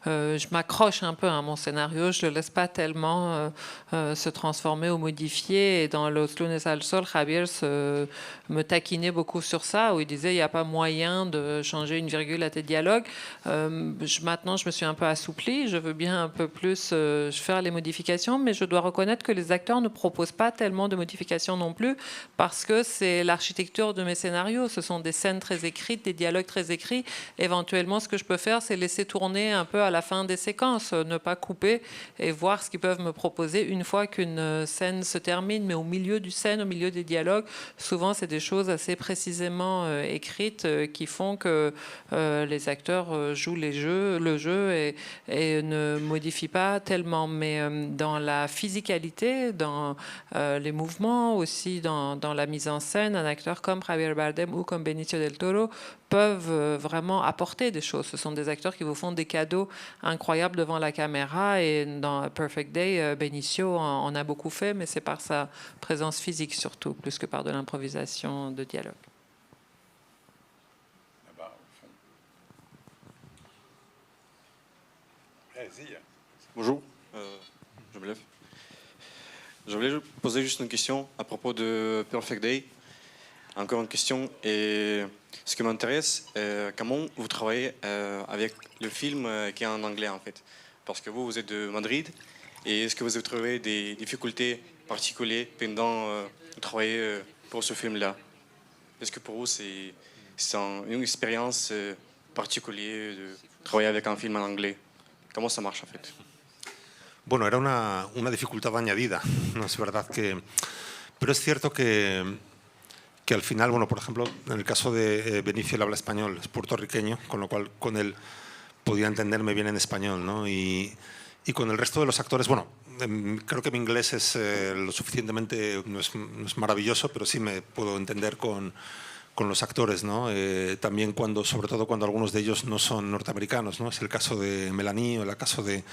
je m'accroche un peu à mon scénario. Je ne le laisse pas tellement se transformer ou modifier. Et dans Los lunes al sol, Javier me taquinait beaucoup sur ça, où il disait il n'y a pas moyen de changer une virgule à tes dialogues. Maintenant, je me suis un peu assouplie. Je veux bien un peu plus faire les modifications, mais je dois reconnaître que les acteurs ne proposent pas tellement de modifications non plus, parce que c'est l'architecture de mes scénarios. Ce sont des scènes très écrites, des dialogues très écrits. Éventuellement, ce que je peux faire, c'est laisser tourner un peu à la fin des séquences, ne pas couper et voir ce qu'ils peuvent me proposer une fois qu'une scène se termine. Mais au milieu du scène, au milieu des dialogues, souvent, c'est des choses assez précisément écrites qui font que les acteurs jouent le jeu et ne modifient pas tellement. Mais dans la physicalité, dans les mouvements, talent aussi dans la mise en scène. Un acteur comme Javier Bardem ou comme Benicio del Toro peuvent vraiment apporter des choses. Ce sont des acteurs qui vous font des cadeaux incroyables devant la caméra. Et dans A Perfect Day, Benicio en a beaucoup fait, mais c'est par sa présence physique surtout, plus que par de l'improvisation de dialogue. Bonjour, je me lève. Je voulais poser juste une question à propos de Perfect Day. Encore une question. Et ce qui m'intéresse, comment vous travaillez avec le film qui est en anglais en fait? Parce que vous êtes de Madrid. Et est-ce que vous avez trouvé des difficultés particulières pendant de travailler pour ce film-là? Est-ce que pour vous c'est une expérience particulière de travailler avec un film en anglais? Comment ça marche en fait? Bueno, era una dificultad añadida, ¿no? Es verdad que... Pero es cierto que al final, bueno, por ejemplo, en el caso de Benicio, él habla español, es puertorriqueño, con lo cual con él podía entenderme bien en español, ¿no? Y con el resto de los actores, bueno, creo que mi inglés es lo suficientemente, no es maravilloso, pero sí me puedo entender con los actores, ¿no? También sobre todo cuando algunos de ellos no son norteamericanos, ¿no? Es el caso de Melanie o el caso de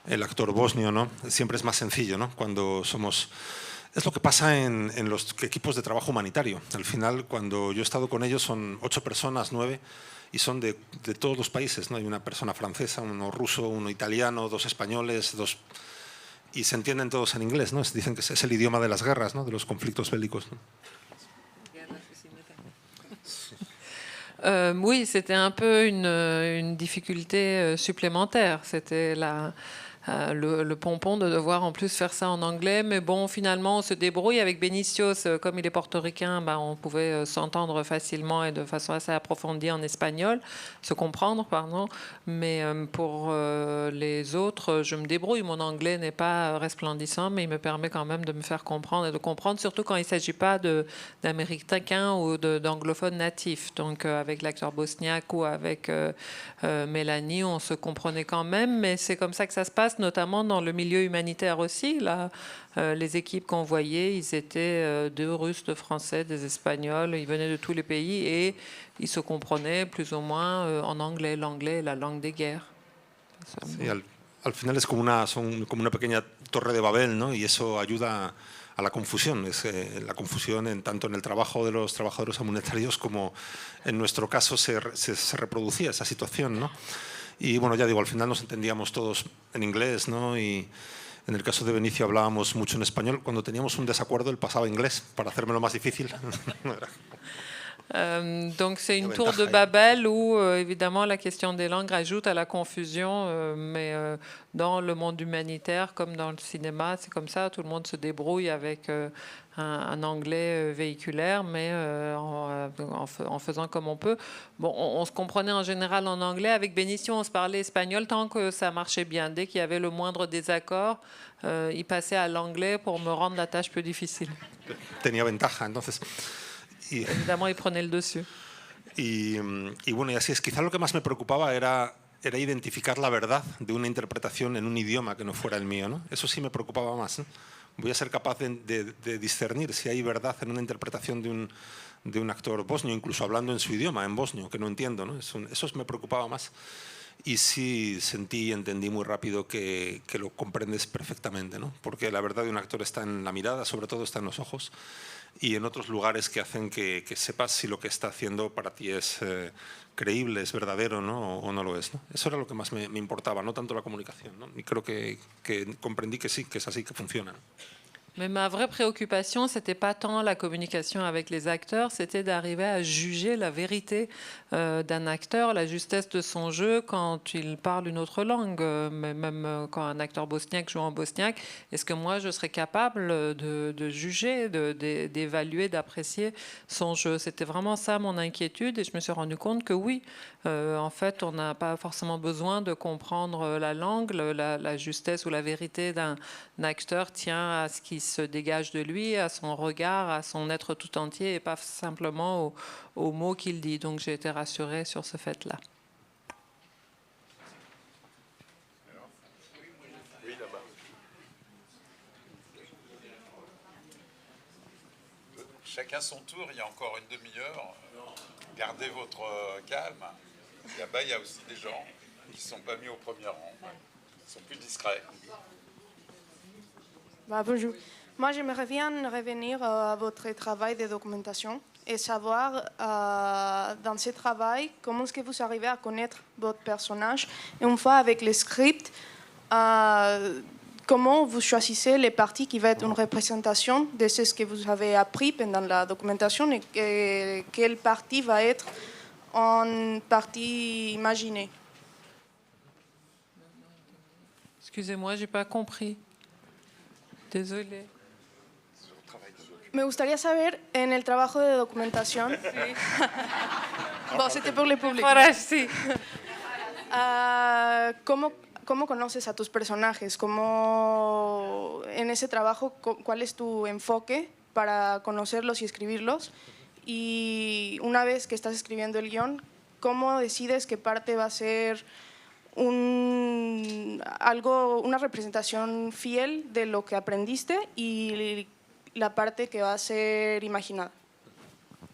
el actor bosnio, ¿no? Siempre es más sencillo, ¿no? Cuando somos... Es lo que pasa en los equipos de trabajo humanitario. Al final, cuando yo he estado con ellos, son 8 personas, 9, y son de todos los países, ¿no? Hay una persona francesa, uno ruso, uno italiano, 2 españoles, 2... Y se entienden todos en inglés, ¿no? Dicen que es el idioma de las guerras, ¿no? De los conflictos bélicos, ¿no? Oui, c'était un peu une difficulté supplémentaire. C'était le pompon de devoir en plus faire ça en anglais. Mais bon, finalement, on se débrouille avec Benicio. Comme il est portoricain, on pouvait s'entendre facilement et de façon assez approfondie en espagnol, se comprendre, pardon. Mais pour les autres, je me débrouille. Mon anglais n'est pas resplendissant, mais il me permet quand même de me faire comprendre et de comprendre, surtout quand il ne s'agit pas d'américains ou d'anglophones natifs. Donc, avec l'acteur bosniaque ou avec Mélanie, on se comprenait quand même. Mais c'est comme ça que ça se passe, notamment dans le milieu humanitaire aussi. Là, les équipes qu'on voyait, ils étaient de Russes, de Français, des Espagnols. Ils venaient de tous les pays et ils se comprenaient plus ou moins en anglais. L'anglais est la langue des guerres. Sí, al final es son como una pequeña torre de Babel, ¿no? Y eso ayuda a la confusión. Es la confusión tanto en el trabajo de los trabajadores humanitarios como en nuestro caso se reproducía esa situación, ¿no? Y bueno, ya digo, al final nos entendíamos todos en inglés, ¿no? Y en el caso de Benicio hablábamos mucho en español. Cuando teníamos un desacuerdo, él pasaba a inglés para hacérmelo más difícil. Donc c'est une tour de Babel où évidemment la question des langues ajoute à la confusion, mais dans le monde humanitaire comme dans le cinéma, c'est comme ça, tout le monde se débrouille avec un anglais véhiculaire, mais en faisant comme on peut. Bon, on se comprenait en général en anglais. Avec Benicio, on se parlait espagnol tant que ça marchait bien. Dès qu'il y avait le moindre désaccord, il passait à l'anglais pour me rendre la tâche plus difficile. Tenía ventaja, entonces... Évidemment, il prenait le dessus. Y bueno, y así es. Quizá lo que más me preocupaba era identificar la verdad de una interpretación en un idioma que no fuera el mío, ¿no? Eso sí me preocupaba más, ¿no? Voy a ser capaz de discernir si hay verdad en una interpretación de un actor bosnio, incluso hablando en su idioma, en bosnio, que no entiendo, ¿no? Eso me preocupaba más. Y sí sentí y entendí muy rápido que lo comprendes perfectamente, ¿no? Porque la verdad de un actor está en la mirada, sobre todo está en los ojos, y en otros lugares que hacen que sepas si lo que está haciendo para ti es creíble, es verdadero, ¿no? O no lo es, ¿no? Eso era lo que más me importaba, no tanto la comunicación, ¿no? Y creo que comprendí que sí, que es así que funciona, ¿no? Mais ma vraie préoccupation, c'était pas tant la communication avec les acteurs, c'était d'arriver à juger la vérité d'un acteur, la justesse de son jeu quand il parle une autre langue. Même quand un acteur bosniaque joue en bosniaque, est-ce que moi je serais capable de juger, d'évaluer, d'apprécier son jeu? C'était vraiment ça mon inquiétude et je me suis rendu compte que oui, en fait, on n'a pas forcément besoin de comprendre la langue, la justesse ou la vérité d'un acteur tient à ce qui se dégage de lui, à son regard, à son être tout entier et pas simplement aux mots qu'il dit. Donc j'ai été rassurée sur ce fait-là. chacun son tour, il y a encore une demi-heure. Gardez votre calme. Là-bas, il y a aussi des gens qui ne sont pas mis au premier rang, qui sont plus discrets. Bonjour. Moi, j'aimerais bien revenir à votre travail de documentation et savoir, dans ce travail, comment est-ce que vous arrivez à connaître votre personnage. Et une fois avec le script, comment vous choisissez les parties qui vont être une représentation de ce que vous avez appris pendant la documentation et quelle partie va être en partie imaginée. Excusez-moi, j'ai pas compris. Désolée. Me gustaría saber, en el trabajo de documentación, bon, c'était pour le public. Ahora sí. ¿Cómo conoces a tus personajes? ¿Cómo, en ese trabajo, cuál es tu enfoque para conocerlos y escribirlos? Y una vez que estás escribiendo el guión, ¿cómo decides qué parte va a ser una representación fiel de lo que aprendiste y la parte que va a ser imaginada?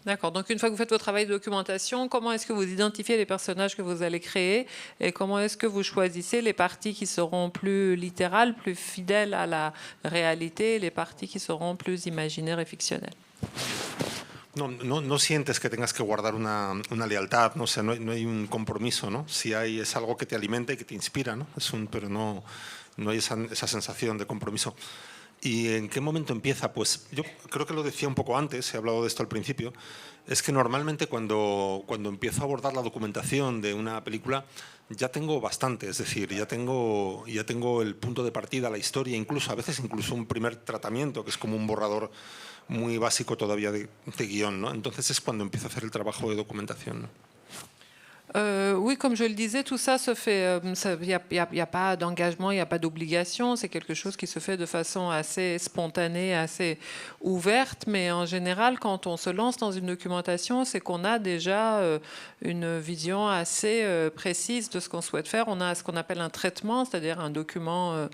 D'accord. Donc, une fois que vous faites votre travail de documentation, comment est-ce que vous identifiez les personnages que vous allez créer et comment est-ce que vous choisissez les parties qui seront plus littérales, plus fidèles à la réalité, et les parties qui seront plus imaginaires et fictionnelles? No sientes que tengas que guardar una lealtad, ¿no? O sea, no hay un compromiso, ¿no? Si hay, es algo que te alimenta y que te inspira, ¿no? Pero no hay esa sensación de compromiso. ¿Y en qué momento empieza? Pues yo creo que lo decía un poco antes, he hablado de esto al principio, es que normalmente cuando empiezo a abordar la documentación de una película ya tengo bastante, es decir, ya tengo el punto de partida, la historia, a veces incluso un primer tratamiento, que es como un borrador muy básico todavía de guión, ¿no? Entonces es cuando empiezo a hacer el trabajo de documentación, ¿no? Oui, comme je le disais, tout ça se fait, il n'y a pas d'engagement, il n'y a pas d'obligation, c'est quelque chose qui se fait de façon assez spontanée, assez ouverte, mais en général, quand on se lance dans une documentation, c'est qu'on a déjà une vision assez précise de ce qu'on souhaite faire. On a ce qu'on appelle un traitement, c'est-à-dire un document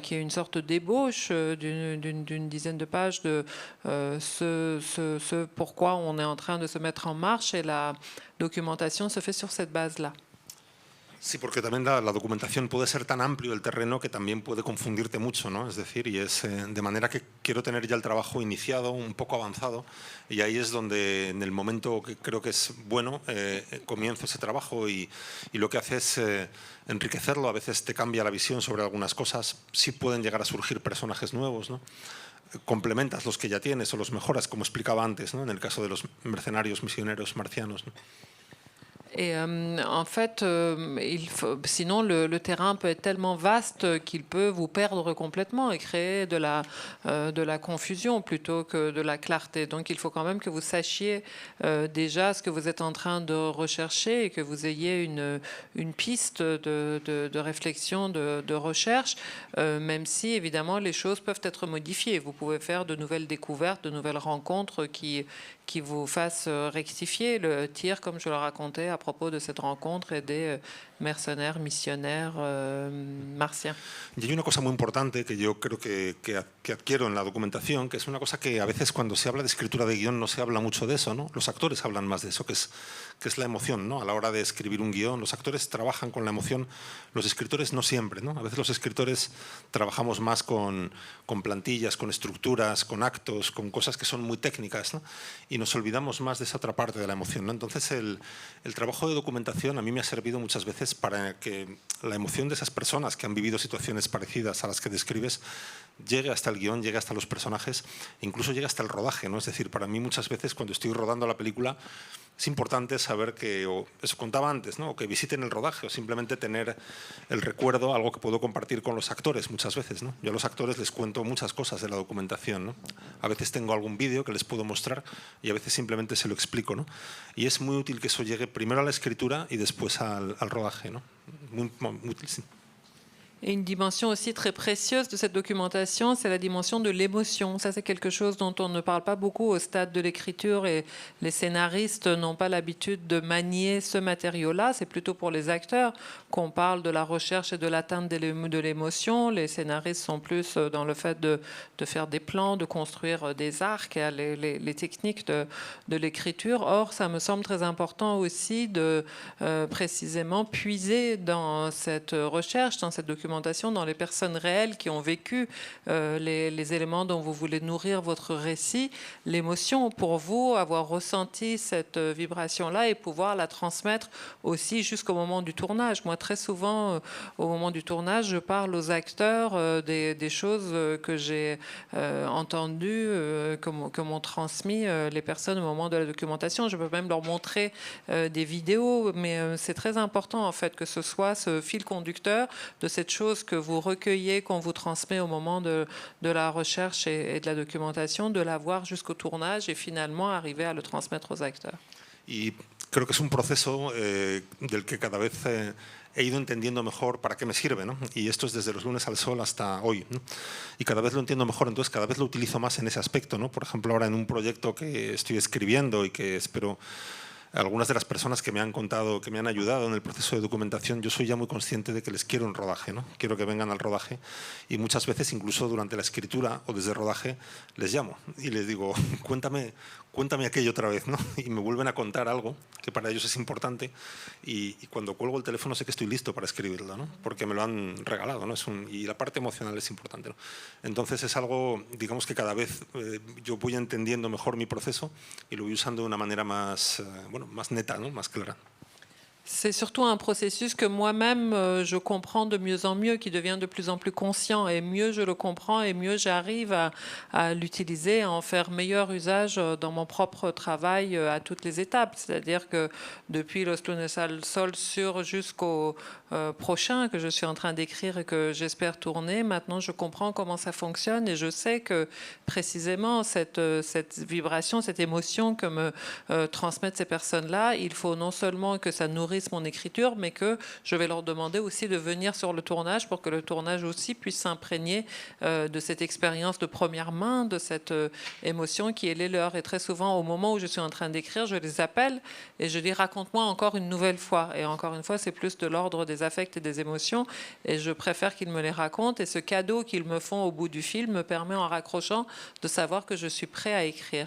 qui est une sorte d'ébauche d'une dizaine de pages de ce pourquoi on est en train de se mettre en marche, et la documentation se fait sur cette base-là. Sí, porque también la documentación puede ser tan amplio el terreno que también puede confundirte mucho, ¿no? Es decir, y es de manera que quiero tener ya el trabajo iniciado, un poco avanzado, y ahí es donde, en el momento que creo que es bueno, comienzo ese trabajo y lo que hace es enriquecerlo. A veces te cambia la visión sobre algunas cosas, sí pueden llegar a surgir personajes nuevos, ¿no? Complementas los que ya tienes o los mejoras, como explicaba antes, ¿no? En el caso de los mercenarios misioneros marcianos, ¿no? Et en fait, sinon le terrain peut être tellement vaste qu'il peut vous perdre complètement et créer de la confusion plutôt que de la clarté. Donc il faut quand même que vous sachiez déjà ce que vous êtes en train de rechercher et que vous ayez une piste de réflexion, de recherche, même si évidemment les choses peuvent être modifiées. Vous pouvez faire de nouvelles découvertes, de nouvelles rencontres qui vous fassent rectifier le tir, comme je le racontais à propos de cette rencontre et des mercenaires, misionnaires marciens. Y hay una cosa muy importante que yo creo que adquiero en la documentación, que es una cosa que a veces cuando se habla de escritura de guión no se habla mucho de eso, ¿no? Los actores hablan más de eso, que es la emoción, ¿no? A la hora de escribir un guión, los actores trabajan con la emoción, los escritores no siempre, ¿no? A veces los escritores trabajamos más con plantillas, con estructuras, con actos, con cosas que son muy técnicas, ¿no? Y nos olvidamos más de esa otra parte de la emoción, ¿no? Entonces el trabajo de documentación a mí me ha servido muchas veces para que la emoción de esas personas que han vivido situaciones parecidas a las que describes llegue hasta el guión, llegue hasta los personajes, incluso llegue hasta el rodaje, ¿no? Es decir, para mí muchas veces cuando estoy rodando la película es importante saber que, o eso contaba antes, ¿no? O que visiten el rodaje o simplemente tener el recuerdo, algo que puedo compartir con los actores muchas veces, ¿no? Yo a los actores les cuento muchas cosas de la documentación, ¿no? A veces tengo algún vídeo que les puedo mostrar y a veces simplemente se lo explico, ¿no? Y es muy útil que eso llegue primero a la escritura y después al rodaje, ¿no? Muy útil, sí. Et une dimension aussi très précieuse de cette documentation, c'est la dimension de l'émotion. Ça, c'est quelque chose dont on ne parle pas beaucoup au stade de l'écriture et les scénaristes n'ont pas l'habitude de manier ce matériau-là. C'est plutôt pour les acteurs qu'on parle de la recherche et de l'atteinte de l'émotion. Les scénaristes sont plus dans le fait de faire des plans, de construire des arcs, les techniques de l'écriture. Or, ça me semble très important aussi de précisément puiser dans cette recherche, dans cette documentation, dans les personnes réelles qui ont vécu les éléments dont vous voulez nourrir votre récit, l'émotion pour vous, avoir ressenti cette vibration-là et pouvoir la transmettre aussi jusqu'au moment du tournage. Moi, très souvent, au moment du tournage, je parle aux acteurs des choses que j'ai entendues, que m'ont transmis les personnes au moment de la documentation. Je peux même leur montrer des vidéos, mais c'est très important en fait que ce soit ce fil conducteur de cette chose que vous recueillez, qu'on vous transmet au moment de la recherche et de la documentation, de la voir jusqu'au tournage et finalement arriver à le transmettre aux acteurs. Y creo que es un proceso del que cada vez he ido entendiendo mejor para qué me sirve, ¿no? Y esto es desde los lunes al sol hasta hoy, ¿no? Y cada vez lo entiendo mejor, entonces cada vez lo utilizo más en ese aspecto, ¿no? Por ejemplo, ahora en un proyecto que estoy escribiendo y que espero... Algunas de las personas que me han contado, que me han ayudado en el proceso de documentación, yo soy ya muy consciente de que les quiero en rodaje, ¿no? Quiero que vengan al rodaje y muchas veces, incluso durante la escritura o desde el rodaje, les llamo y les digo, cuéntame aquello otra vez, ¿no? Y me vuelven a contar algo que para ellos es importante y cuando cuelgo el teléfono sé que estoy listo para escribirlo, ¿no? Porque me lo han regalado, ¿no? Y la parte emocional es importante, ¿no? Entonces es algo, digamos que cada vez yo voy entendiendo mejor mi proceso y lo voy usando de una manera más, más neta, ¿no? Más clara. C'est surtout un processus que moi-même, je comprends de mieux en mieux, qui devient de plus en plus conscient. Et mieux je le comprends, et mieux j'arrive à l'utiliser, à en faire meilleur usage dans mon propre travail à toutes les étapes. C'est-à-dire que depuis Los Lunes al Sol jusqu'au prochain que je suis en train d'écrire et que j'espère tourner, maintenant je comprends comment ça fonctionne et je sais que précisément cette vibration, cette émotion que me transmettent ces personnes-là, il faut non seulement que ça nourrisse mon écriture, mais que je vais leur demander aussi de venir sur le tournage pour que le tournage aussi puisse s'imprégner de cette expérience de première main, de cette émotion qui est les leurs. Et très souvent, au moment où je suis en train d'écrire, je les appelle et je dis raconte-moi encore une nouvelle fois. Et encore une fois, c'est plus de l'ordre des affects et des émotions et je préfère qu'ils me les racontent. Et ce cadeau qu'ils me font au bout du film me permet en raccrochant de savoir que je suis prêt à écrire.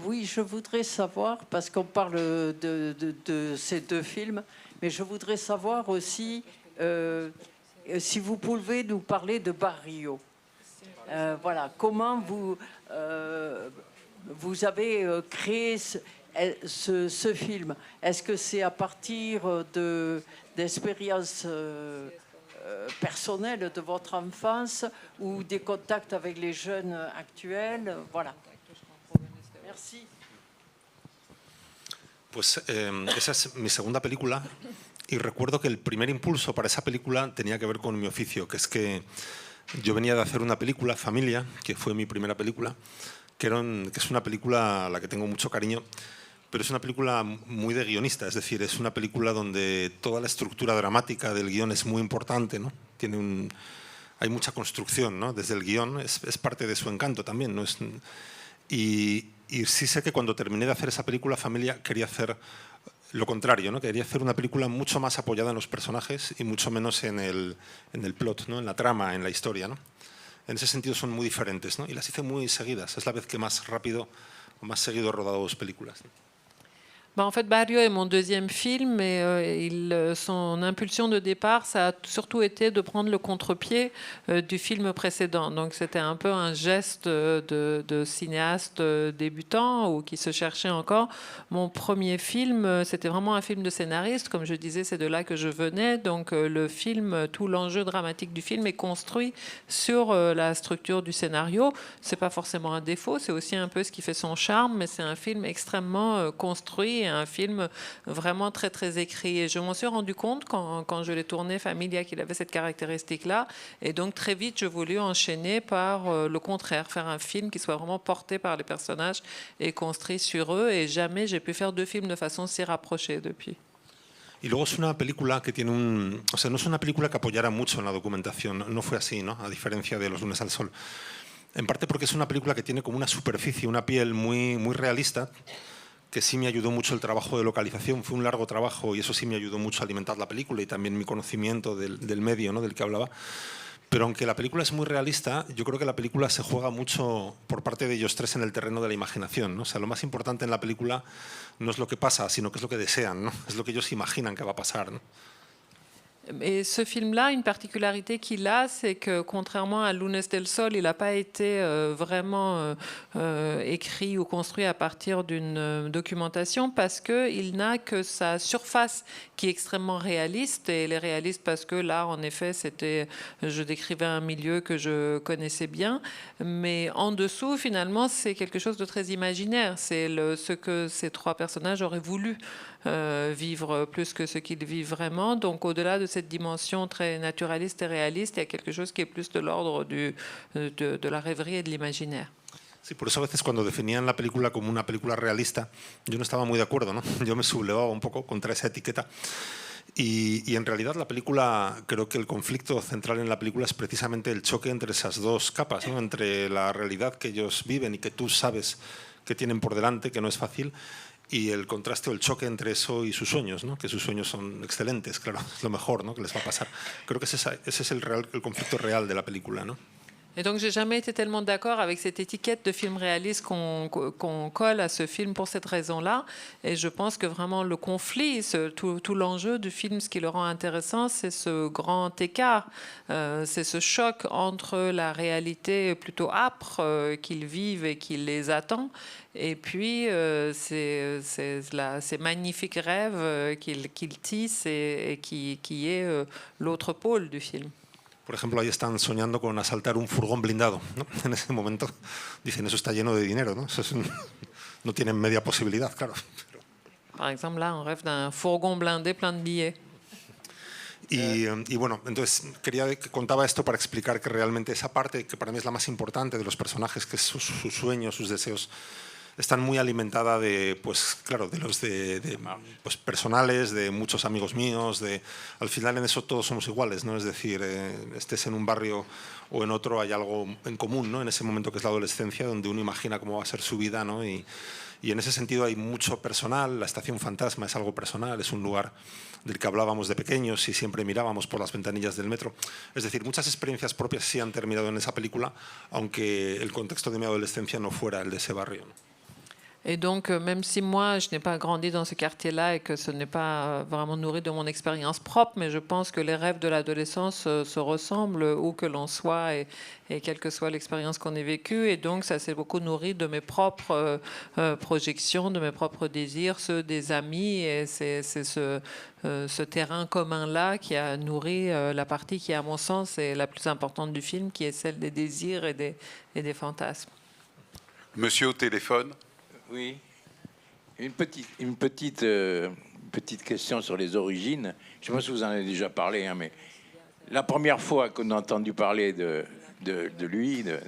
Oui, je voudrais savoir, parce qu'on parle de ces deux films, mais je voudrais savoir aussi si vous pouvez nous parler de Barrio. Voilà, comment vous avez créé ce film? Est-ce que c'est à partir d'expériences personnelles de votre enfance ou des contacts avec les jeunes actuels? Voilà. Merci. Pues esa es mi segunda película y recuerdo que el primer impulso para esa película tenía que ver con mi oficio, que es que yo venía de hacer una película, Familia, que fue mi primera película, que es una película a la que tengo mucho cariño, pero es una película muy de guionista, es decir, es una película donde toda la estructura dramática del guión es muy importante, ¿no? Hay mucha construcción, ¿no? Desde el guión, es parte de su encanto también, ¿no? Y sí sé que cuando terminé de hacer esa película, Familia, quería hacer lo contrario, ¿no? Quería hacer una película mucho más apoyada en los personajes y mucho menos en el plot, ¿no? En la trama, en la historia, ¿no? En ese sentido son muy diferentes, ¿no? Y las hice muy seguidas. Es la vez que más rápido o más seguido he rodado dos películas, ¿no? En fait, Barrio est mon deuxième film et son impulsion de départ, ça a surtout été de prendre le contre-pied du film précédent. Donc c'était un peu un geste de cinéaste débutant ou qui se cherchait encore. Mon premier film, c'était vraiment un film de scénariste. Comme je disais, c'est de là que je venais. Donc le film, tout l'enjeu dramatique du film est construit sur la structure du scénario. C'est pas forcément un défaut, c'est aussi un peu ce qui fait son charme, mais c'est un film extrêmement construit, un film vraiment très très écrit. Et je m'en suis rendu compte quand je l'ai tourné, Familia, qu'il avait cette caractéristique-là. Et donc très vite, je voulais enchaîner par le contraire, faire un film qui soit vraiment porté par les personnages et construit sur eux. Et jamais j'ai pu faire deux films de façon si rapprochée depuis. Y luego es una película que tiene un... O sea, no es una película que apoyara mucho en la documentación, no fue así, ¿no? A diferencia de Los lunes al sol. En parte porque es una película que tiene como una superficie, una piel muy, muy realista, que sí me ayudó mucho el trabajo de localización. Fue un largo trabajo y eso sí me ayudó mucho a alimentar la película y también mi conocimiento del medio, ¿no? Del que hablaba. Pero aunque la película es muy realista, yo creo que la película se juega mucho por parte de ellos tres en el terreno de la imaginación, ¿no? O sea, lo más importante en la película no es lo que pasa, sino que es lo que desean, ¿no? Es lo que ellos imaginan que va a pasar, ¿no? Et ce film-là, une particularité qu'il a, c'est que contrairement à Lunes del Sol, il n'a pas été vraiment écrit ou construit à partir d'une documentation parce qu'il n'a que sa surface qui est extrêmement réaliste. Et elle est réaliste parce que là, en effet, je décrivais un milieu que je connaissais bien. Mais en dessous, finalement, c'est quelque chose de très imaginaire. C'est ce que ces trois personnages auraient voulu vivre plus que ce qu'ils vivent vraiment. Donc au-delà de cette dimension très naturaliste et réaliste, il y a quelque chose qui est plus de l'ordre de la rêverie et de l'imaginaire. Sí, por eso a veces cuando definían la película como una película realista, yo no estaba muy de acuerdo, ¿no? Yo me sublevaba un poco contra esa etiqueta. Y en realidad la película, creo que el conflicto central en la película es precisamente el choque entre esas dos capas, ¿no? Entre la realidad que ellos viven y que tú sabes que tienen por delante, que no es fácil, y el contraste o el choque entre eso y sus sueños, ¿no? Que sus sueños son excelentes, claro, es lo mejor, ¿no? Que les va a pasar. Creo que ese es el conflicto real de la película, ¿no? Et donc, j'ai jamais été tellement d'accord avec cette étiquette de film réaliste qu'on colle à ce film pour cette raison-là. Et je pense que vraiment le conflit, tout l'enjeu du film, ce qui le rend intéressant, c'est ce grand écart, c'est ce choc entre la réalité plutôt âpre qu'ils vivent et qui les attend, et puis ces magnifiques rêves qu'ils tissent et qui est l'autre pôle du film. Por ejemplo, ahí están soñando con asaltar un furgón blindado, ¿no? En ese momento dicen, eso está lleno de dinero, ¿no? No tienen media posibilidad, claro. Par exemple, là, on rêve d'un fourgon blindé plein de billets. Y bueno, entonces quería que contaba esto para explicar que realmente esa parte, que para mí es la más importante de los personajes, que es sus sueños, sus deseos, están muy alimentada de, pues claro, de los pues, personales, de muchos amigos míos, al final en eso todos somos iguales, ¿no? Es decir, estés en un barrio o en otro hay algo en común, ¿no? En ese momento que es la adolescencia, donde uno imagina cómo va a ser su vida, ¿no? Y en ese sentido hay mucho personal. La Estación Fantasma es algo personal, es un lugar del que hablábamos de pequeños y siempre mirábamos por las ventanillas del metro. Es decir, muchas experiencias propias sí han terminado en esa película, aunque el contexto de mi adolescencia no fuera el de ese barrio, ¿no? Et donc, même si moi, je n'ai pas grandi dans ce quartier-là et que ce n'est pas vraiment nourri de mon expérience propre, mais je pense que les rêves de l'adolescence se ressemblent où que l'on soit et quelle que soit l'expérience qu'on ait vécue. Et donc, ça s'est beaucoup nourri de mes propres projections, de mes propres désirs, ceux des amis. Et c'est ce terrain commun-là qui a nourri la partie qui, à mon sens, est la plus importante du film, qui est celle des désirs et des fantasmes. Monsieur au téléphone. Oui, une petite question sur les origines. Je ne sais pas si vous en avez déjà parlé, hein, mais la première fois qu'on a entendu parler de lui, de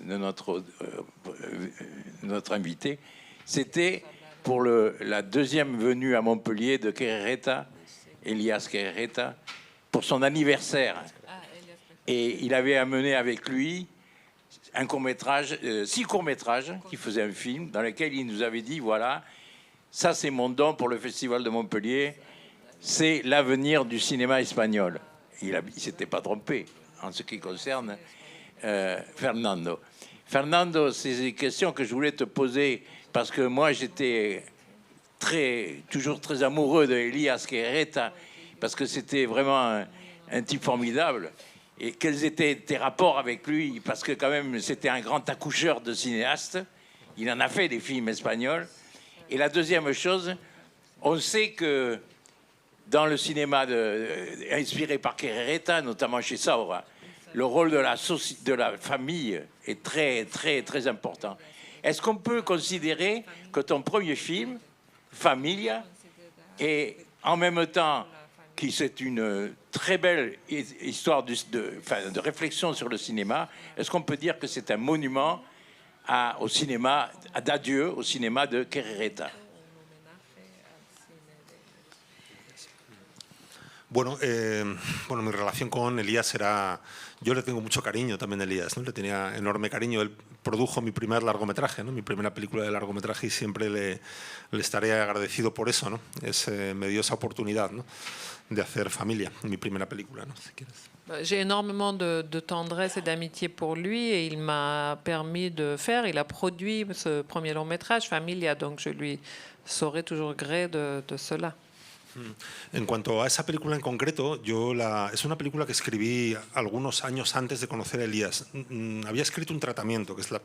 notre invité, c'était pour la deuxième venue à Montpellier de Querejeta, Elias Querejeta, pour son anniversaire. Et il avait amené avec lui un court-métrage, 6 courts-métrages, qui faisaient un film, dans lequel il nous avait dit, voilà, ça c'est mon don pour le Festival de Montpellier, c'est l'avenir du cinéma espagnol. Il ne s'était pas trompé en ce qui concerne Fernando. Fernando, c'est des questions que je voulais te poser, parce que moi j'étais toujours très amoureux de Elias Querejeta, parce que c'était vraiment un type formidable. Et quels étaient tes rapports avec lui? Parce que quand même, c'était un grand accoucheur de cinéastes. Il en a fait des films espagnols. Et la deuxième chose, on sait que dans le cinéma inspiré par Querejeta, notamment chez Saura, le rôle de la famille est très, très, très important. Est-ce qu'on peut considérer que ton premier film, Familia, est en même temps qui c'est une très belle histoire de réflexion sur le cinéma. Est-ce qu'on peut dire que c'est un monument au cinéma, d'adieu au cinéma de Querejeta? Bueno, mi relación con Elías era... Yo le tengo mucho cariño también a Elías, ¿no? Le tenía enorme cariño. Él produjo mi primer largometraje, ¿no? Mi primera película de largometraje, y siempre le estaré agradecido por eso, ¿no? Me dio esa oportunidad, ¿no? De hacer familia, mi primera película, ¿no? Si quieres. J'ai énormément de tendresse et d'amitié pour lui et il m'a permis de faire, il a produit ce premier long métrage, Familia, donc je lui saurai toujours gré de cela. En cuanto a esa película en concreto, es una película que escribí algunos años antes de conocer a Elías. Había escrito Un tratamiento, que es la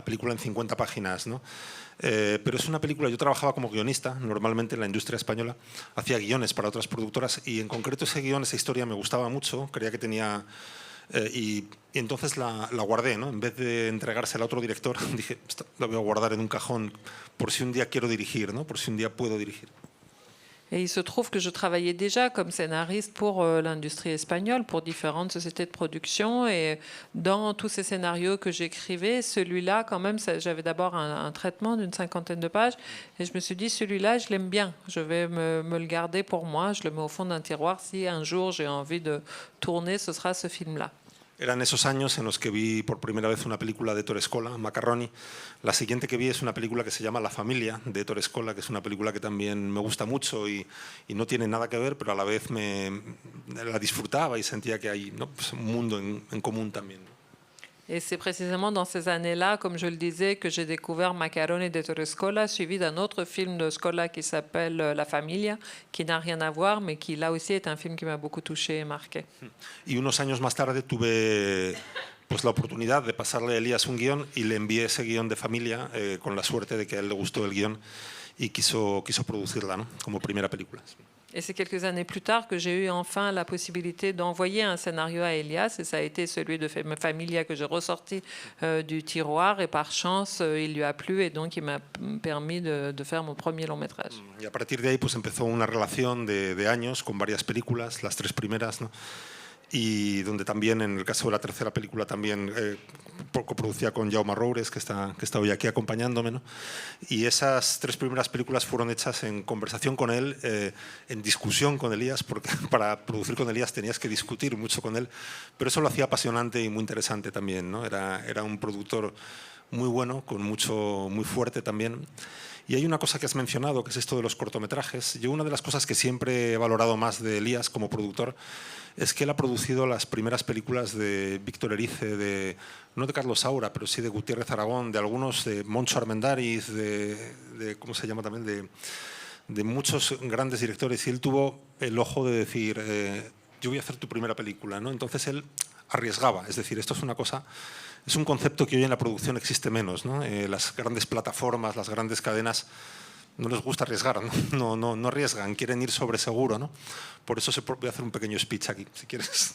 película en 50 páginas, ¿no? Pero es una película, yo trabajaba como guionista, normalmente en la industria española, hacía guiones para otras productoras y en concreto ese guión, esa historia me gustaba mucho, creía que tenía... y entonces la guardé, ¿no? En vez de entregársela a otro director, dije, la voy a guardar en un cajón por si un día quiero dirigir, ¿no? Por si un día puedo dirigir. Et il se trouve que je travaillais déjà comme scénariste pour l'industrie espagnole, pour différentes sociétés de production. Et dans tous ces scénarios que j'écrivais, celui-là, quand même, j'avais d'abord un traitement d'une 50aine de pages. Et je me suis dit, celui-là, je l'aime bien. Je vais me le garder pour moi. Je le mets au fond d'un tiroir. Si un jour j'ai envie de tourner, ce sera ce film-là. Eran esos años en los que vi por primera vez una película de Ettore Scola, Macarroni. La siguiente que vi es una película que se llama La familia, de Ettore Scola, que es una película que también me gusta mucho y no tiene nada que ver, pero a la vez la disfrutaba y sentía que hay, ¿no? Pues un mundo en común también. Et c'est précisément dans ces années-là, comme je le disais, que j'ai découvert Macaroni d'Ettore Scola, suivi d'un autre film de Scola qui s'appelle La Familia, qui n'a rien à voir, mais qui là aussi est un film qui m'a beaucoup touché et marqué. Y unos años más tarde tuve pues la oportunidad de pasarle a Elías un guión y le envié ese guión de Familia con la suerte de que a él le gustó el guión y quiso producirla, ¿no? Como primera película. Et c'est quelques années plus tard que j'ai eu enfin la possibilité d'envoyer un scénario à Elias, et ça a été celui de Familia que j'ai ressorti du tiroir, et par chance il lui a plu, et donc il m'a permis de faire mon premier long métrage. Y a partir de ahí pues empezó una relación de años con varias películas, las 3 primeras, ¿no? Y donde también, en el caso de la tercera película, también coproducía con Jaume Roures, que está hoy aquí acompañándome, ¿no? Y esas 3 primeras películas fueron hechas en conversación con él, en discusión con Elías, porque para producir con Elías tenías que discutir mucho con él, pero eso lo hacía apasionante y muy interesante también, ¿no? Era un productor muy bueno, muy fuerte también. Y hay una cosa que has mencionado, que es esto de los cortometrajes. Yo una de las cosas que siempre he valorado más de Elías como productor es que él ha producido las primeras películas de Víctor Erice, no de Carlos Saura, pero sí de Gutiérrez Aragón, de algunos, de Moncho Armendáriz, de ¿cómo se llama también? De muchos grandes directores. Y él tuvo el ojo de decir, yo voy a hacer tu primera película, ¿no? Entonces él arriesgaba. Es decir, esto es una cosa... Es un concepto que hoy en la producción existe menos, ¿no? Las grandes plataformas, las grandes cadenas no les gusta arriesgar, ¿no? No arriesgan, quieren ir sobre seguro, ¿no? Por eso voy a hacer un pequeño speech aquí, si quieres.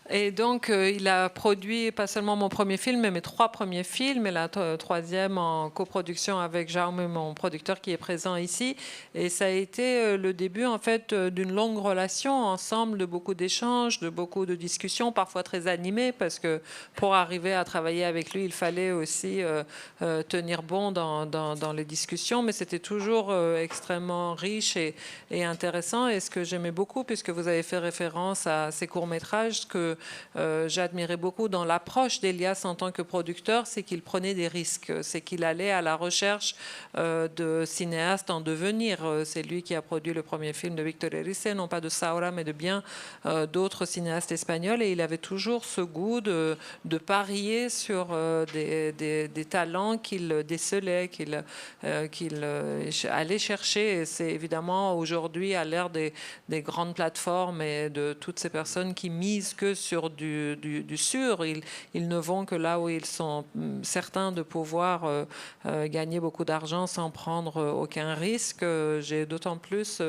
Et donc, il a produit pas seulement mon premier film, mais mes 3 premiers films, et la troisième en coproduction avec Jaume, mon producteur qui est présent ici. Et ça a été le début, en fait, d'une longue relation ensemble, de beaucoup d'échanges, de beaucoup de discussions, parfois très animées, parce que pour arriver à travailler avec lui, il fallait aussi tenir bon dans les discussions, mais c'était toujours extrêmement riche et intéressant. Et ce que j'aimais beaucoup, puisque vous avez fait référence à ces courts-métrages, que j'admirais beaucoup dans l'approche d'Elias en tant que producteur, c'est qu'il prenait des risques, c'est qu'il allait à la recherche de cinéastes en devenir. C'est lui qui a produit le premier film de Víctor Erice, non pas de Saura, mais de bien d'autres cinéastes espagnols, et il avait toujours ce goût de parier sur des talents qu'il décelait, qu'il allait chercher. Et c'est évidemment aujourd'hui, à l'ère des grandes plateformes et de toutes ces personnes qui misent que sur du sûr. Ils ne vont que là où ils sont certains de pouvoir gagner beaucoup d'argent sans prendre aucun risque. J'ai d'autant plus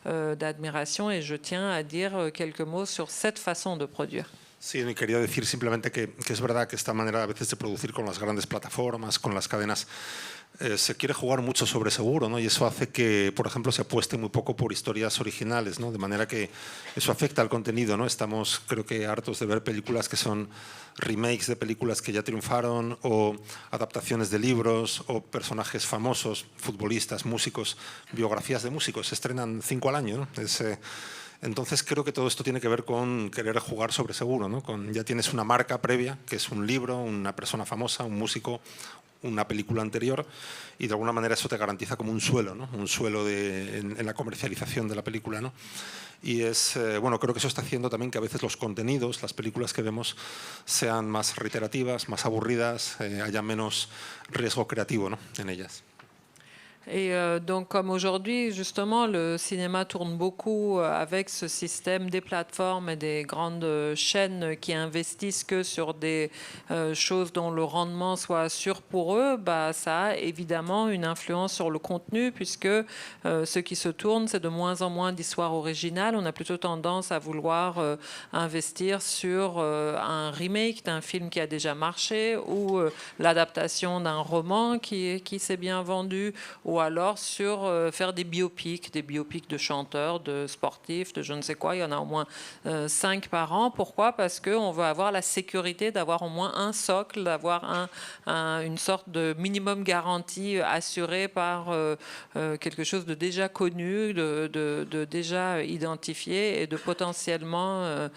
d'admiration, et je tiens à dire quelques mots sur cette façon de produire. Sí, quería decir simplemente que es verdad que esta manera a veces de producir con las grandes plataformas, con las cadenas, se quiere jugar mucho sobre seguro, ¿no? Y eso hace que, por ejemplo, se apueste muy poco por historias originales, ¿no? De manera que eso afecta al contenido, ¿no? Estamos, creo que, hartos de ver películas que son remakes de películas que ya triunfaron, o adaptaciones de libros, o personajes famosos, futbolistas, músicos, biografías de músicos. Se estrenan 5 al año, ¿no? Entonces creo que todo esto tiene que ver con querer jugar sobre seguro, ¿no? Ya tienes una marca previa, que es un libro, una persona famosa, un músico, una película anterior, y de alguna manera eso te garantiza como un suelo, ¿no? Un suelo en la comercialización de la película, ¿no? Y bueno, creo que eso está haciendo también que a veces los contenidos, las películas que vemos, sean más reiterativas, más aburridas, haya menos riesgo creativo, ¿no? En ellas. Et donc, comme aujourd'hui, justement, le cinéma tourne beaucoup avec ce système des plateformes et des grandes chaînes qui investissent que sur des choses dont le rendement soit sûr pour eux, bah, ça a évidemment une influence sur le contenu, puisque ce qui se tourne, c'est de moins en moins d'histoires originales. On a plutôt tendance à vouloir investir sur un remake d'un film qui a déjà marché, ou l'adaptation d'un roman qui s'est bien vendu, ou alors sur faire des biopics de chanteurs, de sportifs, de je ne sais quoi. Il y en a au moins 5 par an. Pourquoi? Parce qu'on veut avoir la sécurité d'avoir au moins un socle, d'avoir une sorte de minimum garantie assuré par quelque chose de déjà connu, de déjà identifié et de potentiellement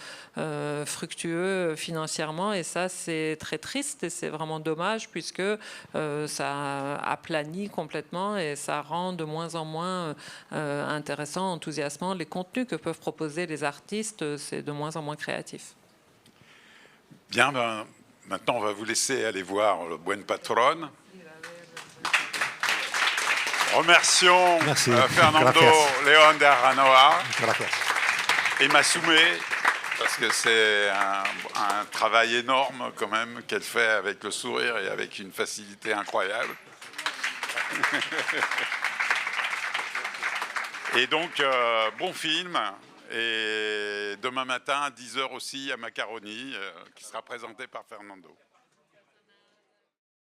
fructueux financièrement. Et ça, c'est très triste et c'est vraiment dommage, puisque ça aplanit complètement et ça rend de moins en moins intéressant, enthousiasmant les contenus que peuvent proposer les artistes. C'est de moins en moins créatif. Bien, ben, maintenant on va vous laisser aller voir le Buen Patron. Remercions Fernando León de Aranoa et Masume, parce que c'est un travail énorme quand même qu'elle fait avec le sourire et avec une facilité incroyable. Et donc, bon film. Et demain matin, à 10h aussi, à Macaroni, qui sera présenté par Fernando.